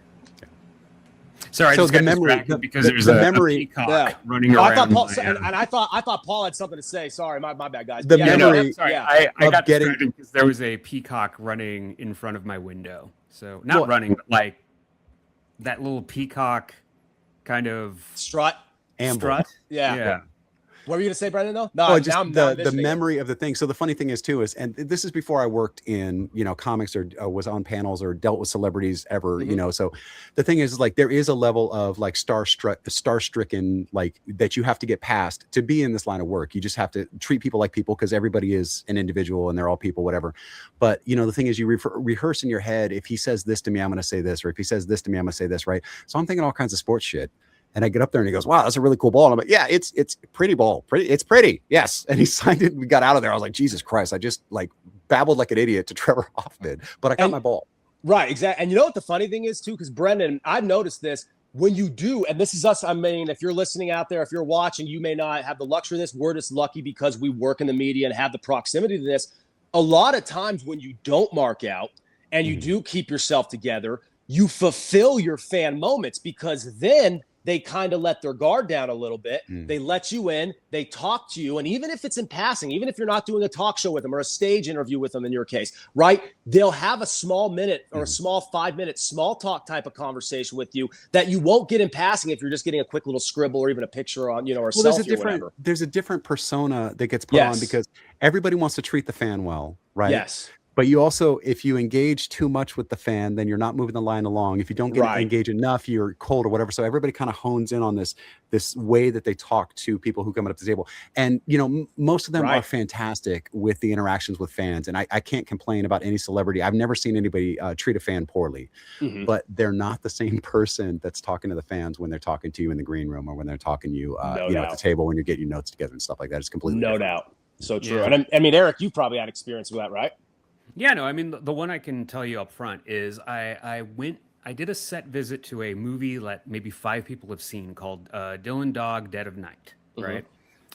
Sorry, I just got distracted because there's a peacock running around. I thought Paul had something to say. Sorry, my bad, guys. I got distracted because there was a peacock running in front of my window. So running, but like that little peacock kind of strut. Yeah. What were you going to say, Brendan, though? No, just the memory of the thing. So the funny thing is, too, and this is before I worked in, comics or was on panels or dealt with celebrities ever, So the thing is, like, there is a level of, like, star-stricken, like, that you have to get past to be in this line of work. You just have to treat people like people because everybody is an individual and they're all people, whatever. But, the thing is, you rehearse in your head, if he says this to me, I'm going to say this, or if he says this to me, I'm going to say this, right? So I'm thinking all kinds of sports shit. And I get up there and he goes, wow, that's a really cool ball. And I'm like, yeah, it's pretty ball. It's pretty. Yes. And he signed it and we got out of there. I was like, Jesus Christ. I just like babbled like an idiot to Trevor Hoffman, but I got my ball. Right. Exactly. And you know what the funny thing is too? Because Brendan, I've noticed this when you do, and this is us. I mean, if you're listening out there, if you're watching, you may not have the luxury of this. We're just lucky because we work in the media and have the proximity to this. A lot of times when you don't mark out and you do keep yourself together, you fulfill your fan moments because then they kind of let their guard down a little bit. They let you in, they talk to you. And even if it's in passing, even if you're not doing a talk show with them or a stage interview with them in your case, right? They'll have a small minute or a small 5-minute small talk type of conversation with you that you won't get in passing if you're just getting a quick little scribble or even a picture on, or a selfie or whatever. There's a different persona that gets put on because everybody wants to treat the fan well, right? Yes. But you also, if you engage too much with the fan, then you're not moving the line along. If you don't engage enough, you're cold or whatever. So everybody kind of hones in on this way that they talk to people who come up to the table. And, most of them are fantastic with the interactions with fans. And I can't complain about any celebrity. I've never seen anybody treat a fan poorly. But they're not the same person that's talking to the fans when they're talking to you in the green room or when they're talking to you, at the table when you're getting your notes together and stuff like that. It's completely different. Doubt. So true. Yeah. And I mean, Eric, you've probably had experience with that, right? Yeah, no, I mean, the one I can tell you up front is I did a set visit to a movie that maybe 5 people have seen called Dylan Dog, Dead of Night, right?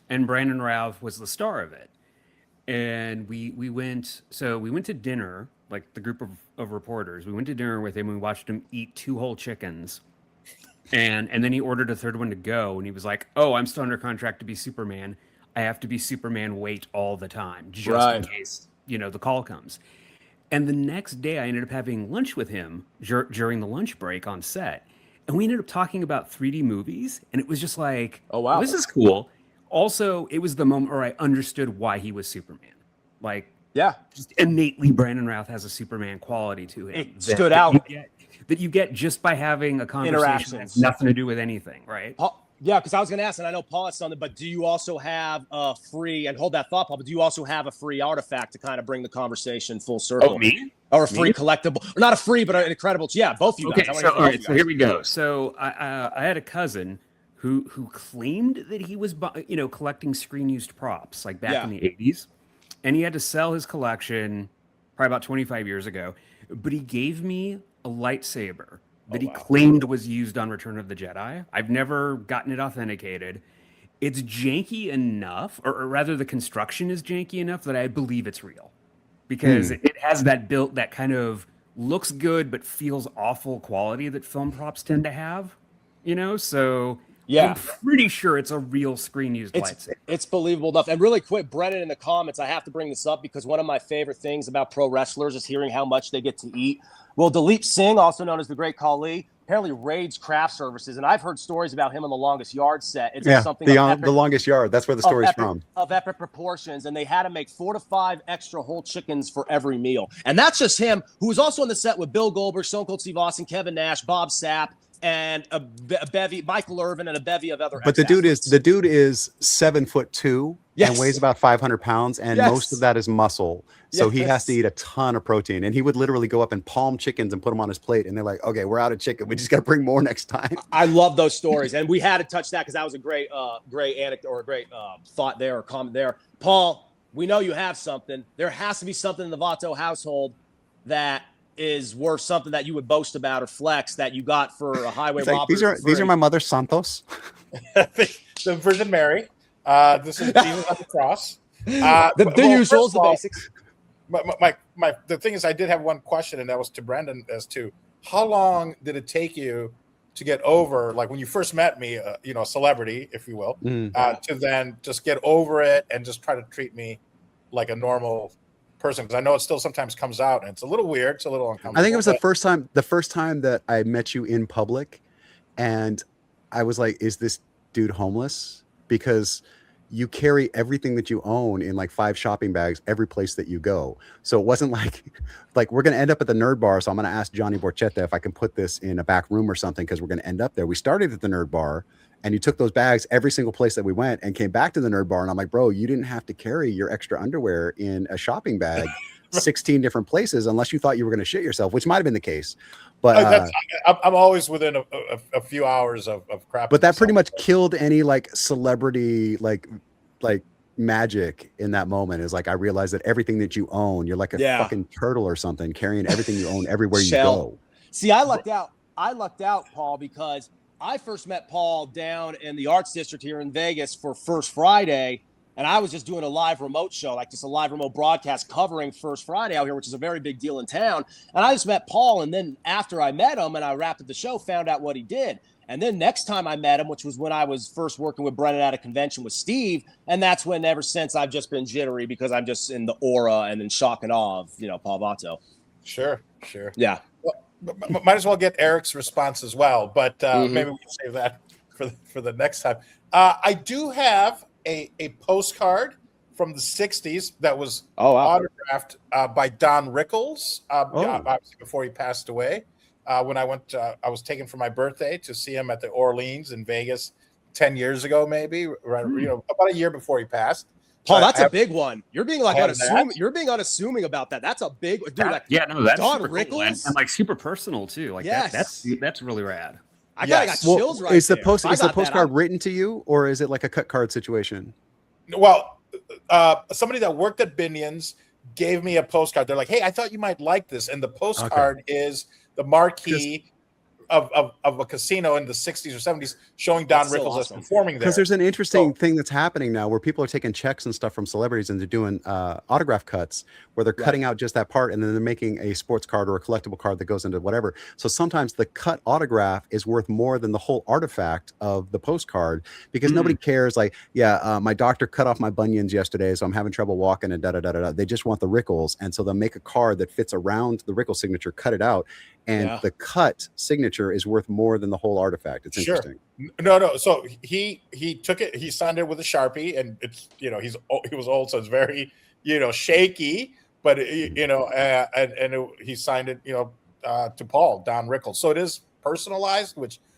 And Brandon Routh was the star of it. And we went to dinner, like the group of reporters. We went to dinner with him. We watched him eat 2 whole chickens. And then he ordered a third one to go. And he was like, oh, I'm still under contract to be Superman. I have to be Superman weight all the time, just in case the call comes. And the next day I ended up having lunch with him during the lunch break on set. And we ended up talking about 3D movies. And it was just like, oh, wow, this is cool. Also, it was the moment where I understood why he was Superman. Like, Yeah. Just innately, Brandon Routh has a Superman quality to him. It stood out. That you get just by having a conversation that has nothing to do with anything, right? Yeah, because I was going to ask, and I know Paul has something, but do you also have a free, and hold that thought, Paul, but do you also have a free artifact to kind of bring the conversation full circle? Oh, me? Or a free collectible? Or not a free, but an incredible. Yeah, both of you guys. Okay, all right, so here we go. So I had a cousin who claimed that he was, collecting screen-used props, like back in the 80s. And he had to sell his collection probably about 25 years ago. But he gave me a lightsaber that he claimed was used on Return of the Jedi. I've never gotten it authenticated. It's janky enough, or rather the construction is janky enough that I believe it's real. Because it has that kind of looks good but feels awful quality that film props tend to have. So... Yeah, I'm pretty sure it's a real screen-used lightsaber. It's believable enough. And really quick, Brennan in the comments, I have to bring this up because one of my favorite things about pro wrestlers is hearing how much they get to eat. Well, Dilip Singh, also known as the Great Khali, apparently raids craft services, and I've heard stories about him on the Longest Yard set. It's something the Longest Yard. That's where the story's from. Of epic proportions, and they had to make 4 to 5 extra whole chickens for every meal. And that's just him, who was also on the set with Bill Goldberg, Stone Cold Steve Austin, Kevin Nash, Bob Sapp, and a bevy, Michael Irvin, and a bevy of other. But the dude is 7'2" and weighs about 500 pounds, and most of that is muscle. So he has to eat a ton of protein, and he would literally go up and palm chickens and put them on his plate. And they're like, "Okay, we're out of chicken. We just got to bring more next time." I love those stories, and we had to touch that because that was a great anecdote or a great thought there or comment there. Paul, we know you have something. There has to be something in the Vato household that is worth something that you would boast about or flex that you got for a highway robbery. These are my mother's Santos. The Virgin Mary. This is Jesus on the cross. The usuals, the basics. The thing is, I did have one question, and that was to Brandon as to how long did it take you to get over, like when you first met me, a celebrity, if you will, to then just get over it and just try to treat me like a normal person, because I know it still sometimes comes out and it's a little weird, it's a little uncomfortable. I think it was the first time that I met you in public, and I was like, is this dude homeless? Because you carry everything that you own in like 5 shopping bags every place that you go. So it wasn't like we're going to end up at the Nerd Bar, so I'm going to ask Johnny Borchetta if I can put this in a back room or something, because we're going to end up there. We started at the Nerd Bar, and you took those bags every single place that we went and came back to the Nerd Bar. And I'm like, bro, you didn't have to carry your extra underwear in a shopping bag 16 different places unless you thought you were going to shit yourself, which might have been the case. But I'm always within a few hours of crap. But that pretty much killed any like celebrity like magic in that moment. Is like, I realized that everything that you own, you're like a fucking turtle or something, carrying everything you own everywhere you go. See, I lucked out, Paul, because I first met Paul down in the Arts District here in Vegas for First Friday, and I was just doing a live remote show, like just a live remote broadcast covering First Friday out here, which is a very big deal in town. And I just met Paul, and then after I met him and I wrapped up the show, found out what he did. And then next time I met him, which was when I was first working with Brennan at a convention with Steve, and that's when ever since I've just been jittery because I'm just in the aura and in shock and awe of, Paul Vato. Sure. Yeah. Might as well get Erik's response as well, but maybe we can save that for the next time. I do have a postcard from the 60s that was autographed by Don Rickles, obviously before he passed away. When I went, I was taken for my birthday to see him at the Orleans in Vegas 10 years ago, maybe, right? About a year before he passed. Paul, that's a big one. You're being like unassuming. You're being unassuming about that. That's a big dude. That's Don super Rickles cool. And like super personal too. Like that's really rad. I got chills right is the there. Is the postcard written to you, or is it like a cut card situation? Well, somebody that worked at Binion's gave me a postcard. They're like, "Hey, I thought you might like this," and the postcard is the marquee of a casino in the 60s or 70s showing Don Rickles as performing there. Because there's an interesting thing that's happening now where people are taking checks and stuff from celebrities and they're doing autograph cuts where they're cutting out just that part and then they're making a sports card or a collectible card that goes into whatever. So sometimes the cut autograph is worth more than the whole artifact of the postcard because nobody cares. Like, my doctor cut off my bunions yesterday, so I'm having trouble walking and da-da-da-da-da. They just want the Rickles. And so they'll make a card that fits around the Rickles signature, cut it out. And the cut signature is worth more than the whole artifact. It's interesting. No. So he took it. He signed it with a Sharpie, and it's he was old, so it's very shaky. but he signed it, to Paul Don Rickles. So it is personalized,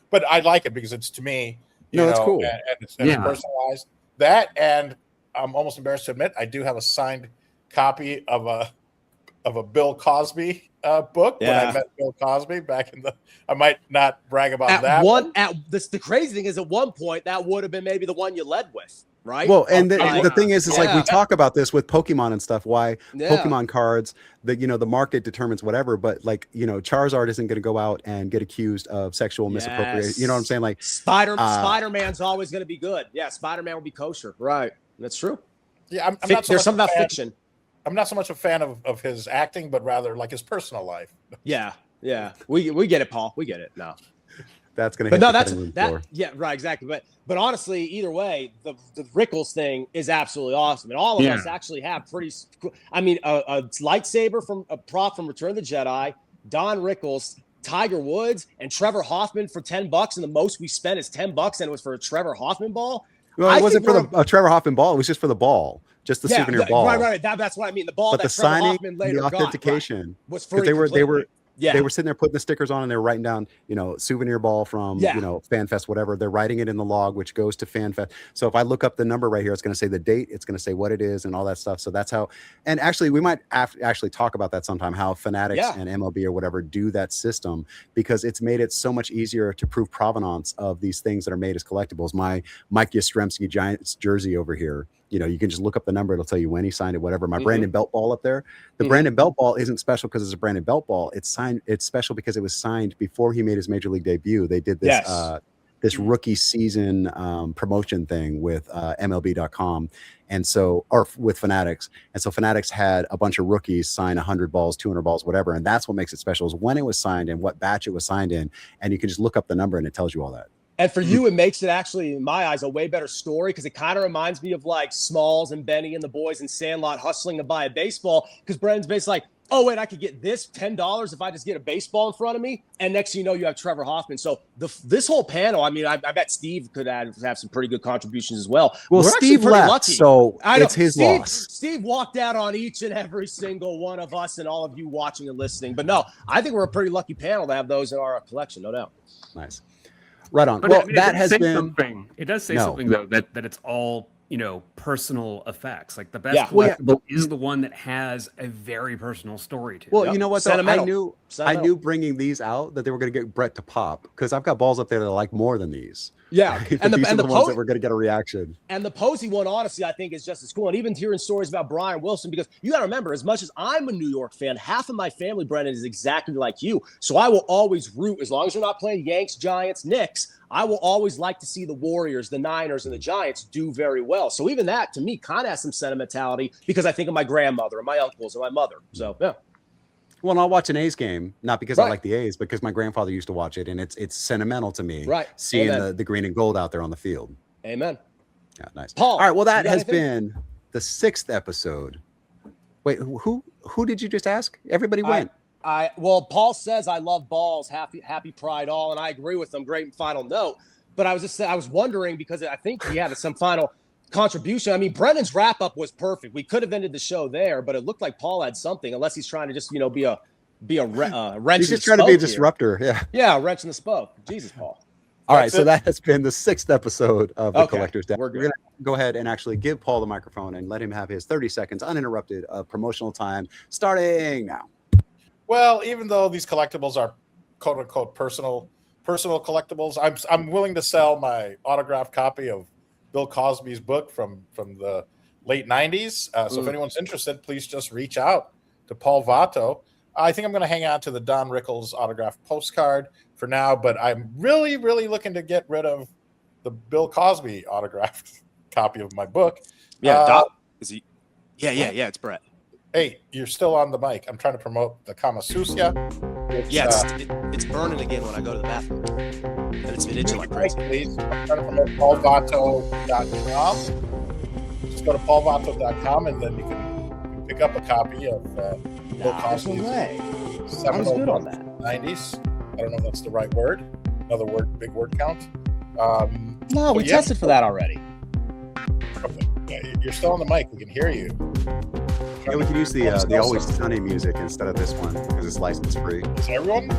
but I like it because it's to me. It's cool. And it's personalized. That, and I'm almost embarrassed to admit, I do have a signed copy of a Bill Cosby book. When I met Bill Cosby back in I might not brag about the crazy thing is, at one point that would have been maybe the one you led with, right? Well, and the thing is like we talk about this with Pokemon and stuff. Why Pokemon cards? The market determines whatever, but like Charizard isn't going to go out and get accused of sexual misappropriation. You know what I'm saying? Like Spider-Man's always going to be good. Yeah, Spider-Man will be kosher. Right, that's true. Yeah, I'm not so there's something about fiction. I'm not so much a fan of his acting, but rather like his personal life. Yeah. We get it, Paul. We get it. No. That's going to hit right, exactly. But honestly, either way, the Rickles thing is absolutely awesome. And all of us actually have a lightsaber from a prop from Return of the Jedi, Don Rickles, Tiger Woods, and Trevor Hoffman for $10, and the most we spent is $10, and it was for a Trevor Hoffman ball. Well, it wasn't for the Trevor Hoffman ball. It was just for the ball. Just the souvenir ball. Right. That's what I mean. The ball, but that the Trevor signing, Hoffman later the authentication was free. They were sitting there putting the stickers on, and they were writing down, souvenir ball from FanFest, whatever. They're writing it in the log, which goes to FanFest. So if I look up the number right here, it's going to say the date, it's going to say what it is, and all that stuff. So that's how. And actually, we might actually talk about that sometime. How Fanatics and MLB or whatever do that system, because it's made it so much easier to prove provenance of these things that are made as collectibles. My Mike Yastrzemski Giants jersey over here. You can just look up the number. It'll tell you when he signed it, whatever. My Brandon Belt ball up there. The Brandon Belt ball isn't special because it's a Brandon Belt ball. It's special because it was signed before he made his major league debut. They did this this rookie season promotion thing with MLB.com. And so, or with Fanatics. And so Fanatics had a bunch of rookies sign 100 balls, 200 balls, whatever. And that's what makes it special, is when it was signed and what batch it was signed in. And you can just look up the number and it tells you all that. And for you, it makes it actually, in my eyes, a way better story, because it kind of reminds me of like Smalls and Benny and the boys in Sandlot hustling to buy a baseball, because Brennan's basically like, oh, wait, I could get this $10 if I just get a baseball in front of me. And next thing you know, you have Trevor Hoffman. So this whole panel, I mean, I bet Steve could have some pretty good contributions as well. Well, Steve left, lucky. So it's his loss. Steve walked out on each and every single one of us and all of you watching and listening. But no, I think we're a pretty lucky panel to have those in our collection, no doubt. Nice. Right on. But well, that has been something. It does say something though, that it's all personal effects. Like the best collectible is the one that has a very personal story to it. Well, you know what? Though, I knew bringing these out that they were going to get Brett to pop, because I've got balls up there that I like more than these. Yeah, and the ones that we're going to get a reaction. And the Posey one, honestly, I think is just as cool. And even hearing stories about Brian Wilson, because you got to remember, as much as I'm a New York fan, half of my family, Brennan, is exactly like you. So I will always root, as long as you're not playing Yanks, Giants, Knicks, I will always like to see the Warriors, the Niners, and the Giants do very well. So even that, to me, kind of has some sentimentality, because I think of my grandmother and my uncles and my mother. So, yeah. Well, and I'll watch an A's game, not because I like the A's, but because my grandfather used to watch it, and it's sentimental to me. Right. Seeing the green and gold out there on the field. Amen. Yeah, nice. Paul, all right, well, that has been the 6th episode. Wait, who did you just ask? Everybody went. Well, Paul says I love balls, happy pride all, and I agree with him. Great final note. But I was wondering, because I think he had some final contribution. I mean, Brennan's wrap up was perfect. We could have ended the show there, but it looked like Paul had something, unless he's trying to just be a wrench. He's just trying to be a disruptor. Yeah, wrench in the spoke. Jesus, Paul. All right, so that has been the 6th episode of the Collector's Desk. We're going to go ahead and actually give Paul the microphone and let him have his 30 seconds uninterrupted of promotional time, starting now. Well, even though these collectibles are quote unquote personal collectibles, I'm willing to sell my autographed copy of Bill Cosby's book from the late 90s. So if anyone's interested, please just reach out to Paul Vato. I think I'm going to hang on to the Don Rickles autographed postcard for now, but I'm really, really looking to get rid of the Bill Cosby autographed copy of my book. Yeah, Doc, is he? Yeah, it's Brett. Hey, you're still on the mic. I'm trying to promote the Kama Susia. It's burning again when I go to the bathroom. And it's been itching like crazy. Please, I'm trying to promote paulvato.com. Just go to paulvato.com, and then you can pick up a copy of Bill Cosby's seminal book, 90s. I don't know if that's the right word. Another word, big word count. No, we tested for that already. Okay. Yeah, you're still on the mic. We can hear you. Yeah, we can use the Always Sunny music instead of this one because it's license free. Is everyone?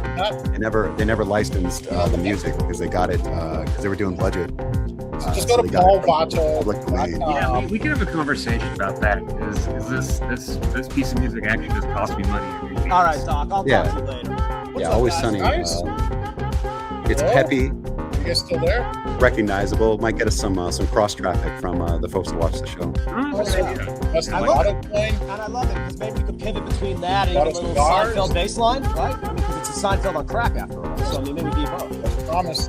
They never licensed the music because they got it because they were doing budget. Just go to Paul Vato. Yeah, we can have a conversation about that. Is this piece of music actually just cost me money? All right, Doc. I'll talk to you later. What's up, Always guys? Sunny. Nice. It's peppy. You guys still there? Recognizable. Might get us some cross traffic from the folks that watch the show. That's I my love auto plane. And I love it because maybe we could pivot between that and a Lot of little cigars. Seinfeld baseline, right? I mean, because it's a Seinfeld on crack after all. So I mean, maybe be both. Promise.